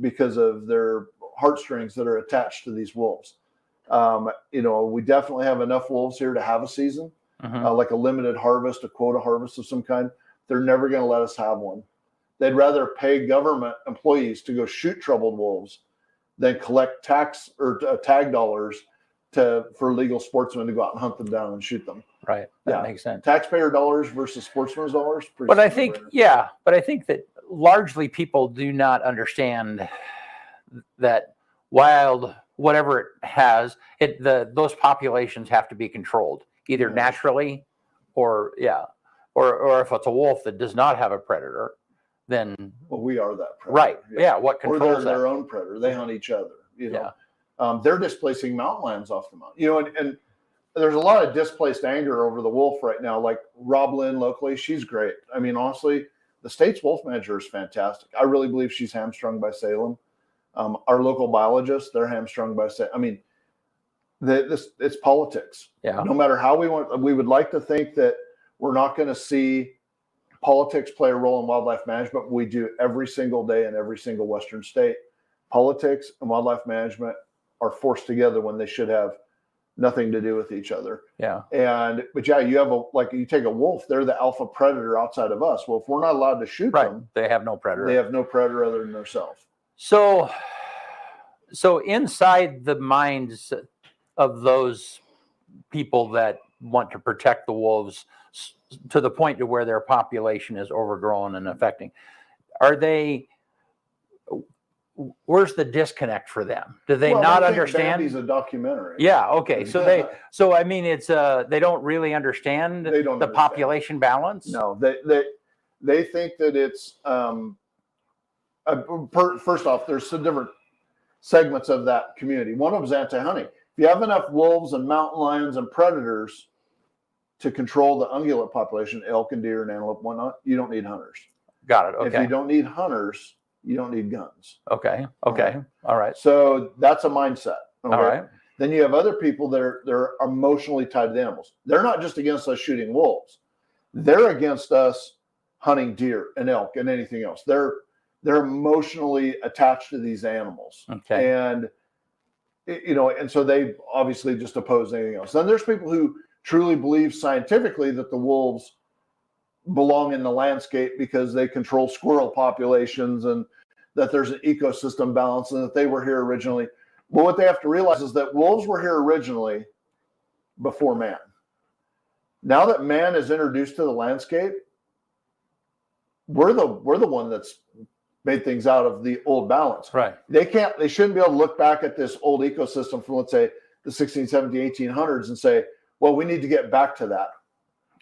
because of their heartstrings that are attached to these wolves. We definitely have enough wolves here to have a season, like a limited harvest, a quota harvest of some kind. They're never going to let us have one. They'd rather pay government employees to go shoot troubled wolves than collect tax or tag dollars for legal sportsmen to go out and hunt them down and shoot them.
Right. That makes sense.
Taxpayer dollars versus sportsman's dollars.
But I think that largely people do not understand that whatever it has, those populations have to be controlled either naturally or if it's a wolf that does not have a predator, then
we are that predator.
Right. Yeah. What controls
or they're their own predator. They hunt each other. They're displacing mountain lions off the mountain. And there's a lot of displaced anger over the wolf right now. Like Rob Lynn locally, she's great. I mean, honestly, the state's wolf manager is fantastic. I really believe she's hamstrung by Salem. Our local biologists, they're hamstrung by Salem. I mean, it's politics.
Yeah.
No matter how we would like to think that we're not going to see politics play a role in wildlife management. But we do every single day in every single Western state. Politics and wildlife management are forced together when they should have nothing to do with each other.
Yeah.
But yeah, you take a wolf, they're the alpha predator outside of us. Well, if we're not allowed to shoot them,
They have no predator.
they have no predator other than themselves.
So inside the minds of those people that want to protect the wolves to the point to where their population is overgrown and affecting, where's the disconnect for them? Do they not understand?
Bambi's a documentary.
Yeah. Okay. So I mean, it's they don't really understand the population balance.
No, they think that it's first off, there's some different segments of that community. One of them is anti-hunting. If you have enough wolves and mountain lions and predators to control the ungulate population, elk and deer and antelope, whatnot, you don't need hunters.
Got it. Okay.
If you don't need hunters, you don't need guns.
Okay. All right.
So that's a mindset. Okay?
All right.
Then you have other people that they're emotionally tied to the animals. They're not just against us shooting wolves. They're against us hunting deer and elk and anything else. They're emotionally attached to these animals.
Okay.
And and so they obviously just oppose anything else. Then there's people who truly believe scientifically that the wolves belong in the landscape because they control squirrel populations and that there's an ecosystem balance and that they were here originally. But what they have to realize is that wolves were here originally before man. Now that man is introduced to the landscape, we're the one that's made things out of the old balance.
Right.
They shouldn't be able to look back at this old ecosystem from, let's say, the 16, 17, 1800s and say, well, we need to get back to that.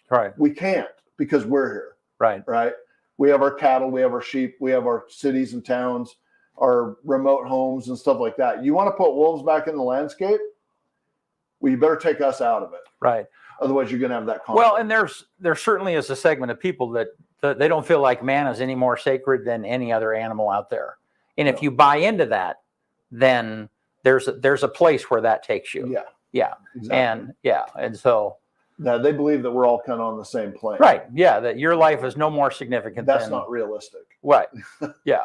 Right.
We can't because we're here.
Right.
Right. We have our cattle, we have our sheep, we have our cities and towns, our remote homes and stuff like that. You want to put wolves back in the landscape? Well, you better take us out of it.
Right.
Otherwise, you're going to have that conflict.
Well, and there certainly is a segment of people that they don't feel like man is any more sacred than any other animal out there. And if you buy into that, then there's a place where that takes you.
Yeah.
Yeah.
Exactly.
And so
they believe that we're all kind of on the same plane.
right. Yeah. That your life is no more significant.
That's not realistic.
Right. Yeah.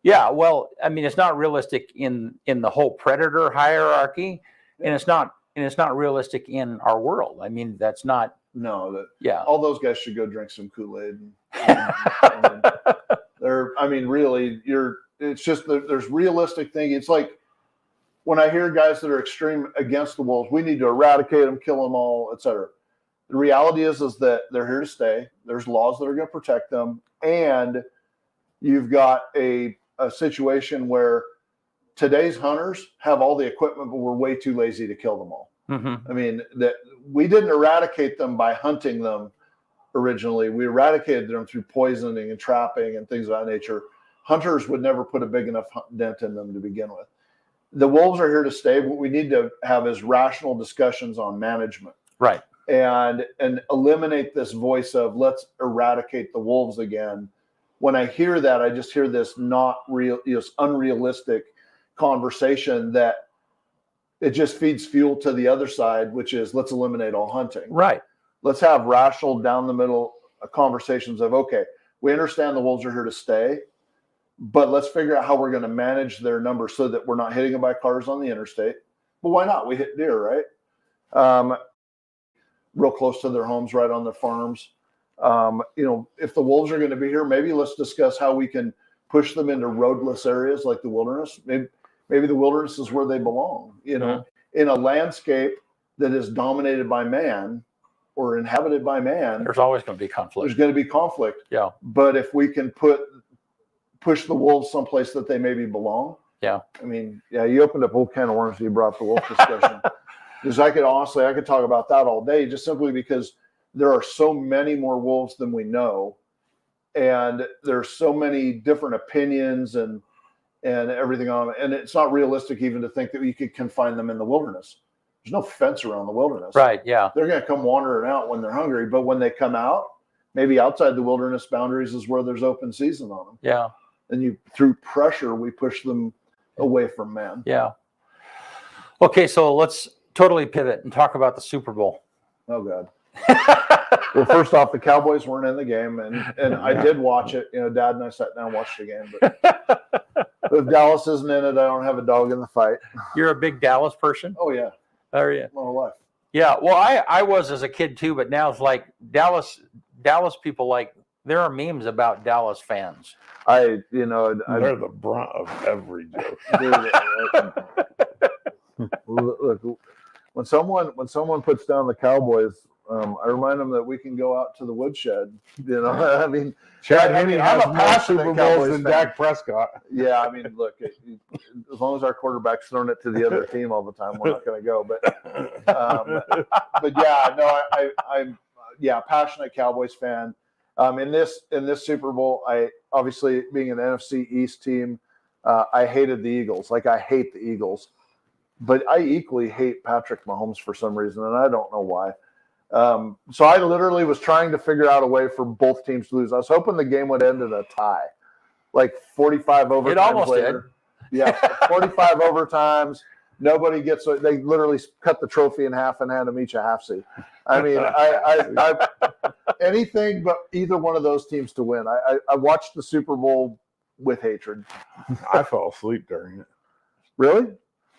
Yeah. Well, I mean, it's not realistic in the whole predator hierarchy, and it's not realistic in our world. I mean, that's not.
No.
Yeah.
All those guys should go drink some Kool-Aid. Really, it's just there's realistic thinking. It's like when I hear guys that are extreme against the wolves, we need to eradicate them, kill them all, etc. The reality is that they're here to stay. There's laws that are going to protect them, and you've got a situation where today's hunters have all the equipment, but we're way too lazy to kill them all.
Mm-hmm.
I mean, that we didn't eradicate them by hunting them originally. We eradicated them through poisoning and trapping and things of that nature. Hunters would never put a big enough dent in them to begin with. The wolves are here to stay. What we need to have is rational discussions on management.
Right.
And eliminate this voice of let's eradicate the wolves again. When I hear that, I just hear this unrealistic conversation that it just feeds fuel to the other side, which is let's eliminate all hunting.
Right.
Let's have rational down the middle conversations of, okay, we understand the wolves are here to stay, but let's figure out how we're going to manage their numbers so that we're not hitting them by cars on the interstate. But why not? We hit deer, right? Real close to their homes, right on their farms. If the wolves are going to be here, maybe let's discuss how we can push them into roadless areas like the wilderness. Maybe the wilderness is where they belong. In a landscape that is dominated by man or inhabited by man,
there's always going to be conflict.
There's going to be conflict.
Yeah.
But if we can push the wolves someplace that they maybe belong.
Yeah.
I mean, yeah, you opened up a whole can of worms when you brought up the wolf discussion. Because I could talk about that all day, just simply because there are so many more wolves than we know, and there's so many different opinions and everything on them. And it's not realistic even to think that you could confine them in the wilderness. There's no fence around the wilderness.
Right. Yeah.
They're going to come wandering out when they're hungry, but when they come out, maybe outside the wilderness boundaries is where there's open season on them.
Yeah.
And through pressure, we push them away from man.
Yeah. Okay, so let's totally pivot and talk about the Super Bowl.
Oh God. Well, first off, the Cowboys weren't in the game, and I did watch it. Dad and I sat down and watched the game. But if Dallas isn't in it, I don't have a dog in the fight.
You're a big Dallas person?
Oh yeah,
Are you?
my whole life.
Yeah. Well, I was as a kid too, but now it's like Dallas people, like, there are memes about Dallas fans.
They're the brunt of every joke.
Look, when someone puts down the Cowboys, I remind them that we can go out to the woodshed. I mean,
Chad
I mean,
Henne
I'm
has
a
more
passionate
Super Bowls
Cowboys
than
fan.
Dak Prescott.
Yeah, I mean, look, as long as our quarterback's throwing it to the other team all the time, we're not going to go. But yeah, no, I'm passionate Cowboys fan. In this Super Bowl, I obviously, being an NFC East team, I hated the Eagles. Like, I hate the Eagles, but I equally hate Patrick Mahomes for some reason, and I don't know why. So I literally was trying to figure out a way for both teams to lose. I was hoping the game would end in a tie, like 45 overtimes
It almost
later. Yeah, 45 overtimes. Nobody gets. They literally cut the trophy in half and hand them each a half seat. I mean, I anything but either one of those teams to win. I watched the Super Bowl with hatred.
I fell asleep during it.
Really?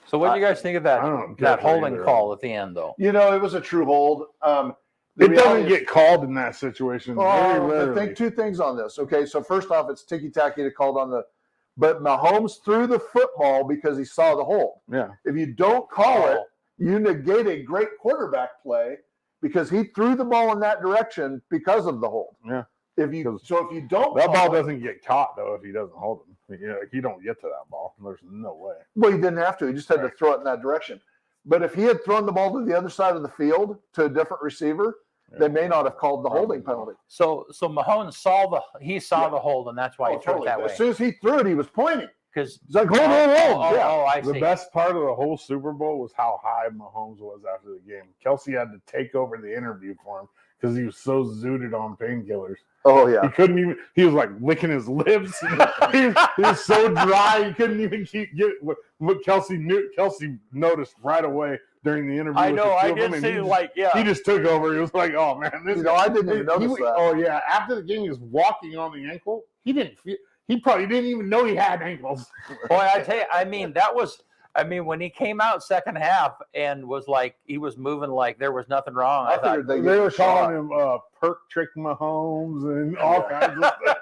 So what do you guys think of
I don't
that
care
holding
either.
call at the end, though?
It was a true hold. The
It doesn't
reality is-
get called in that situation. Very
I
rarely.
think two things on this. Okay, so first off, it's ticky-tacky to call on but Mahomes threw the football because he saw the hold.
Yeah.
If you don't call it, you negate a great quarterback play because he threw the ball in that direction because of the hold.
Yeah.
If you don't
That
call
ball
it,
doesn't get caught though if he doesn't hold him. You don't get to that ball. There's no way.
well, he didn't have to. He just had to throw it in that direction. But if he had thrown the ball to the other side of the field to a different receiver, they may not have called the holding penalty.
So Mahomes saw the hold, and that's why he threw it that way.
As soon as he threw it, he was pointing.
Because
He's like, hold. Yeah.
I
The
see.
best part of the whole Super Bowl was how high Mahomes was after the game. Kelsey had to take over the interview for him because he was so zooted on painkillers.
Oh
He
yeah.
couldn't even. He was like licking his lips. he was so dry. He couldn't even get what Kelsey knew. Kelsey noticed right away during the interview.
I
with
know.
the
I
two of them,
did
and
see
he just took over. He was like, "Oh man, this."
I didn't even notice that.
Oh yeah, after the game, he was walking on the ankle. He didn't feel. He probably didn't even know he had ankles.
Boy, I tell you, when he came out second half and was like, he was moving like there was nothing wrong. I thought,
figured
They were calling him Perk Trick Mahomes and all kinds of stuff.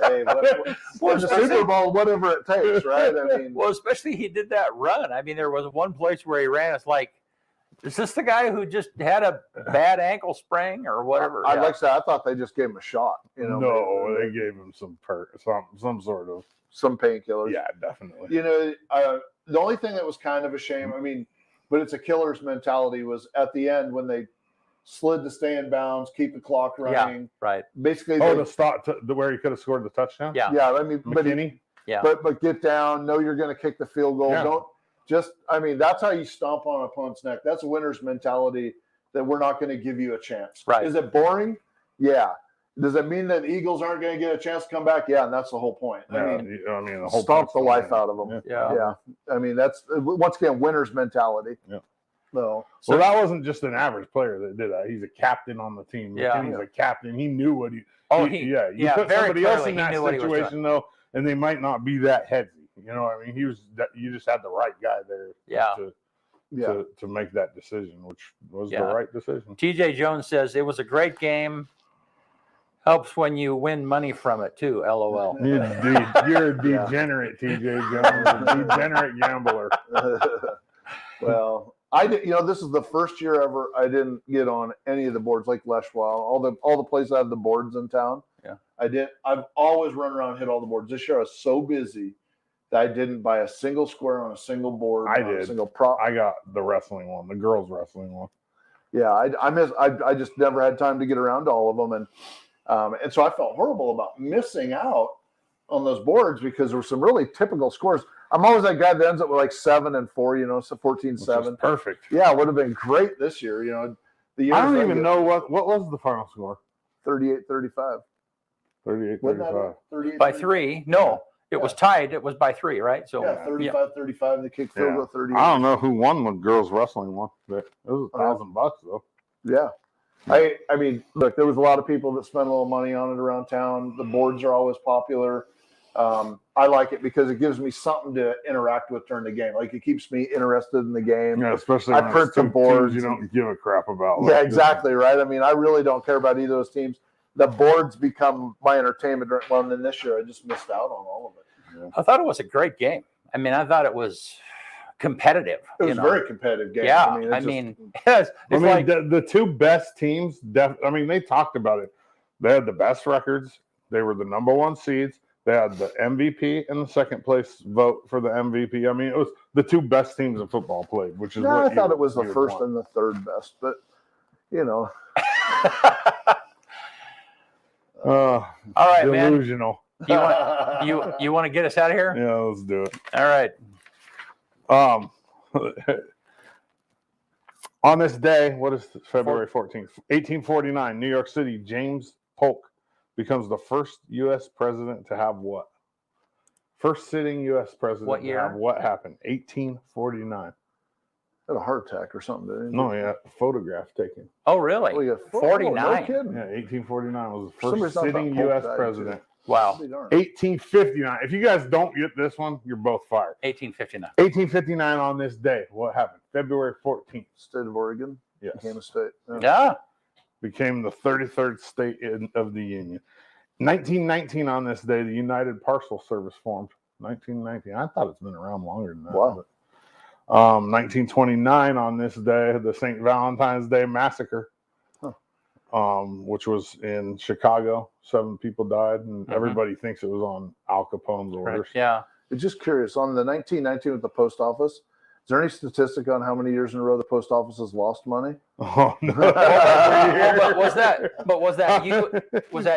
Hey, in the Super Bowl, whatever it takes, right? I mean,
well, especially he did that run. I mean, there was one place where he ran. It's like, is this the guy who just had a bad ankle sprain or whatever?
I like that. I thought they just gave him a shot.
No, they gave him some sort of.
some painkillers.
Yeah, definitely.
The only thing that was kind of a shame, I mean, but it's a killer's mentality, was at the end when they slid to stay in bounds, keep the clock running.
Right.
Basically,
The stop to where he could have scored the touchdown.
Yeah.
yeah. I mean,
McKinney.
but get down. Know you're going to kick the field goal.
Yeah.
Don't just. I mean, that's how you stomp on an opponent's neck. That's a winner's mentality. That we're not going to give you a chance.
Right.
Is it boring? Yeah. Does it mean that Eagles aren't going to get a chance to come back? Yeah, and that's the whole point.
Yeah,
I mean,
the whole
stomp the
point.
life out of them.
Yeah.
Yeah. I mean, that's once again winner's mentality.
Yeah.
So
Well, that wasn't just an average player that did that. He's a captain on the team.
Yeah.
He's a captain. He knew what he.
Oh,
You
yeah,
put
very
somebody else
clearly
in
he
that
knew what he was doing.
situation though, and they might not be that heavy. You know what I mean? You just had the right guy there.
Yeah.
To make that decision, which was
Yeah.
the right decision.
TJ Jones says it was a great game. Helps when you win money from it too. LOL.
You're a degenerate, TJ Jones, a degenerate gambler.
well, I did. This is the first year ever I didn't get on any of the boards like Leschwell. All the places that have the boards in town.
Yeah.
I've always run around and hit all the boards. This year I was so busy that I didn't buy a single square on a single board.
I
not a
did.
single prop.
I got the wrestling one, the girls wrestling one.
Yeah, I just never had time to get around to all of them, and so I felt horrible about missing out on those boards because there were some really typical scores. I'm always that guy that ends up with like 7-4, you know, so 14-7.
Perfect.
Yeah, it would have been great this year, you know. The year
I don't even know what was the final score.
38-35.
38-35.
38
By 3. No, it was tied. It was by 3, right? So
Yeah, 35-35. They kicked field goal 38.
I don't know who won when girls wrestling won, but it was $1,000 though.
Yeah. I mean, look, there was a lot of people that spent a little money on it around town. The boards are always popular. I like it because it gives me something to interact with during the game. Like, it keeps me interested in the game.
Yeah, especially
I
when
print
it's two
the boards
teams you don't give a crap about.
Yeah, exactly, right? I mean, I really don't care about either of those teams. The boards become my entertainment. Well, and then this year I just missed out on all of it.
Yeah.
I thought it was a great game. I mean, I thought it was competitive.
It was a very competitive game.
Yeah,
I
it's like
the two best teams. They talked about it. They had the best records. They were the number 1 seeds. They had the MVP and the second place vote for the MVP. I mean, it was the two best teams in football played, which is.
I thought it was the first and the third best, but you know.
all right,
delusional.
man. You want to get us out of here?
Yeah, let's do it.
All right.
On this day, what is this, February 14th, 1849, New York City, James Polk becomes the first U.S. president to have what? First sitting U.S. president
What year?
to have what happened? 1849.
Had a heart attack or something, didn't he?
No, yeah, photograph taken.
Oh, really?
Oh, yeah.
49.
No kidding.
Yeah, 1849 was the
For some
first
reason I thought
sitting
Polk
U.S.
died,
president.
Wow.
1859. If you guys don't get this one, you're both fired.
1859.
1859 on this day, what happened? February 14th.
State of Oregon
Yes.
became a state.
Yeah.
Became the 33rd state of the Union. 1919 on this day, the United Parcel Service formed. 1919. I thought it's been around longer than that.
Wow.
1929 on this day, the St. Valentine's Day Massacre, which was in Chicago. 7 people died, and everybody thinks it was on Al Capone's orders.
Right. Yeah.
It's just curious. On the 1919 with the post office, is there any statistic on how many years in a row the post office has lost money?
Oh no!
But was that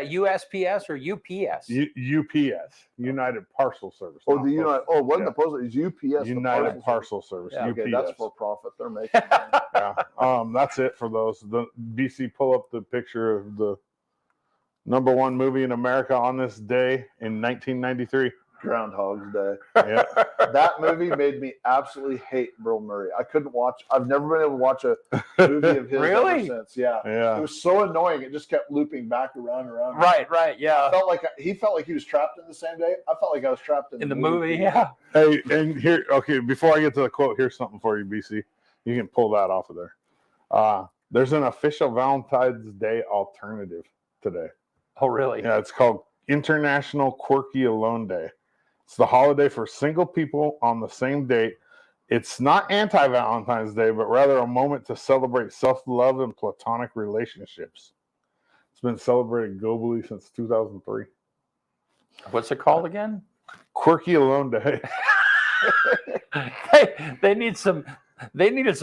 USPS or UPS?
UPS, United Parcel Service.
Oh, the United. Oh, it wasn't the post. It's UPS.
United Parcel Service.
Yeah.
Okay,
UPS.
that's for profit. They're making. Money.
Yeah. That's it for those. The BC, pull up the picture of the number 1 movie in America on this day in 1993.
Groundhog's Day.
Yeah.
That movie made me absolutely hate Bill Murray. I couldn't watch. I've never been able to watch a movie of his
Really?
ever since. Yeah.
Yeah.
It was so annoying. It just kept looping back around.
Right. Yeah.
He felt like he was trapped in the same day. I felt like I was trapped in
In the movie. Yeah.
Hey, and here, okay, before I get to the quote, here's something for you, BC. You can pull that off of there. There's an official Valentine's Day alternative today.
Oh, really?
Yeah, it's called International Quirky Alone Day. It's the holiday for single people on the same date. It's not anti-Valentine's Day, but rather a moment to celebrate self-love and platonic relationships. It's been celebrated globally since 2003.
What's it called again?
Quirky Alone Day.
They needed some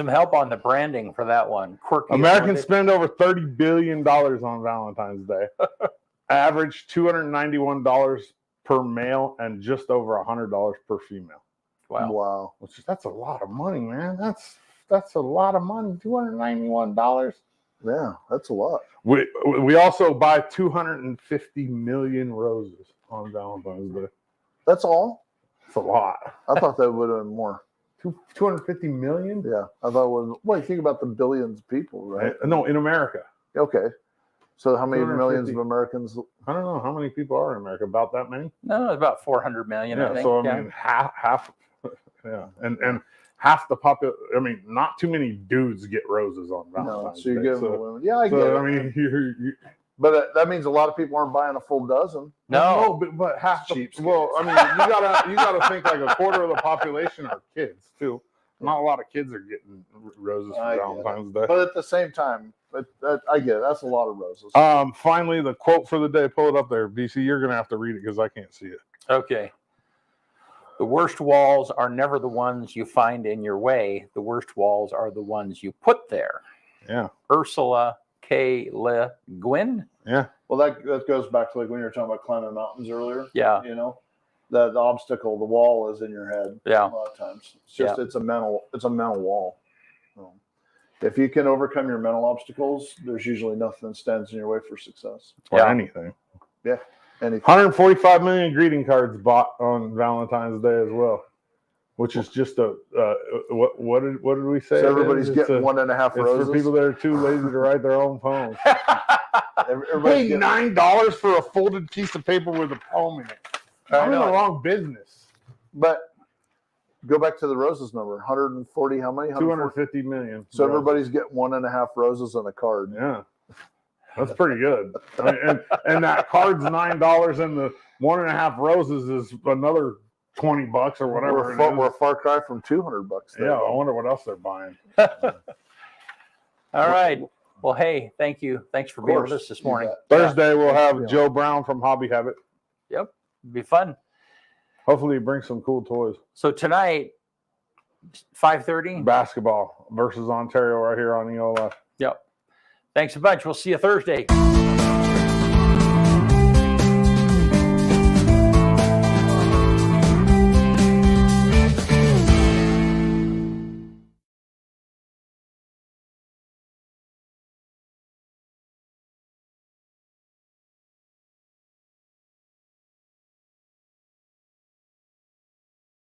help on the branding for that one. Quirky.
Americans spend over $30 billion on Valentine's Day. Average $291 per male and just over $100 per female.
Wow.
That's a lot of money, man. That's a lot of money. $291.
Yeah, that's a lot.
We also buy 250 million roses on Valentine's Day.
That's all?
It's a lot.
I thought that would have been more.
250 million?
Yeah, I thought it was. Well, you think about the billions of people, right?
No, in America.
Okay. So how many
250.
millions of Americans?
I don't know how many people are in America. About that many?
No, it's about 400 million.
Yeah.
I think.
So I mean, half. Yeah, and half the population. I mean, not too many dudes get roses on Valentine's
So you
Day.
give them the women. Yeah, I get it.
I mean,
but that means a lot of people aren't buying a full dozen.
No.
but half the
Cheapskates.
well, I mean, you gotta think like a quarter of the population are kids too. Not a lot of kids are getting roses
I
for
get
Valentine's Day.
But at the same time, I get it. That's a lot of roses.
Finally, the quote for the day. Pull it up there, BC. You're gonna have to read it because I can't see it.
Okay. The worst walls are never the ones you find in your way. The worst walls are the ones you put there.
Yeah.
Ursula K. Le Guin.
Yeah.
Well, that goes back to like when you were talking about climbing mountains earlier.
Yeah.
You know, the obstacle, the wall is in your head.
Yeah.
A lot of times, it's just it's a mental wall. If you can overcome your mental obstacles, there's usually nothing that stands in your way for success.
Or
Yeah.
anything.
Yeah. Anything.
145 million greeting cards bought on Valentine's Day as well, which is just a what did we say?
So
it
everybody's
is? It's
getting 1.5
It's
roses.
for people that are too lazy to write their own poems.
Everybody's
Pay
getting,
$9 for a folded piece of paper with a poem in it. I'm in the wrong business.
but go back to the roses number. 140. How many?
250 million.
So everybody's getting 1.5 roses on a card.
Yeah. That's pretty good. I mean, and that card's $9, and the 1.5 roses is another $20 or whatever.
We're a far cry from $200. There,
Yeah, I wonder what else they're buying.
All right. Well, hey, thank you. Thanks for being with us this morning.
Thursday we'll have Joe Brown from Hobby Habit.
Yep. Be fun.
Hopefully, he brings some cool toys.
So tonight, 5:30.
Basketball versus Ontario right here on EOA.
Yep. Thanks a bunch. We'll see you Thursday.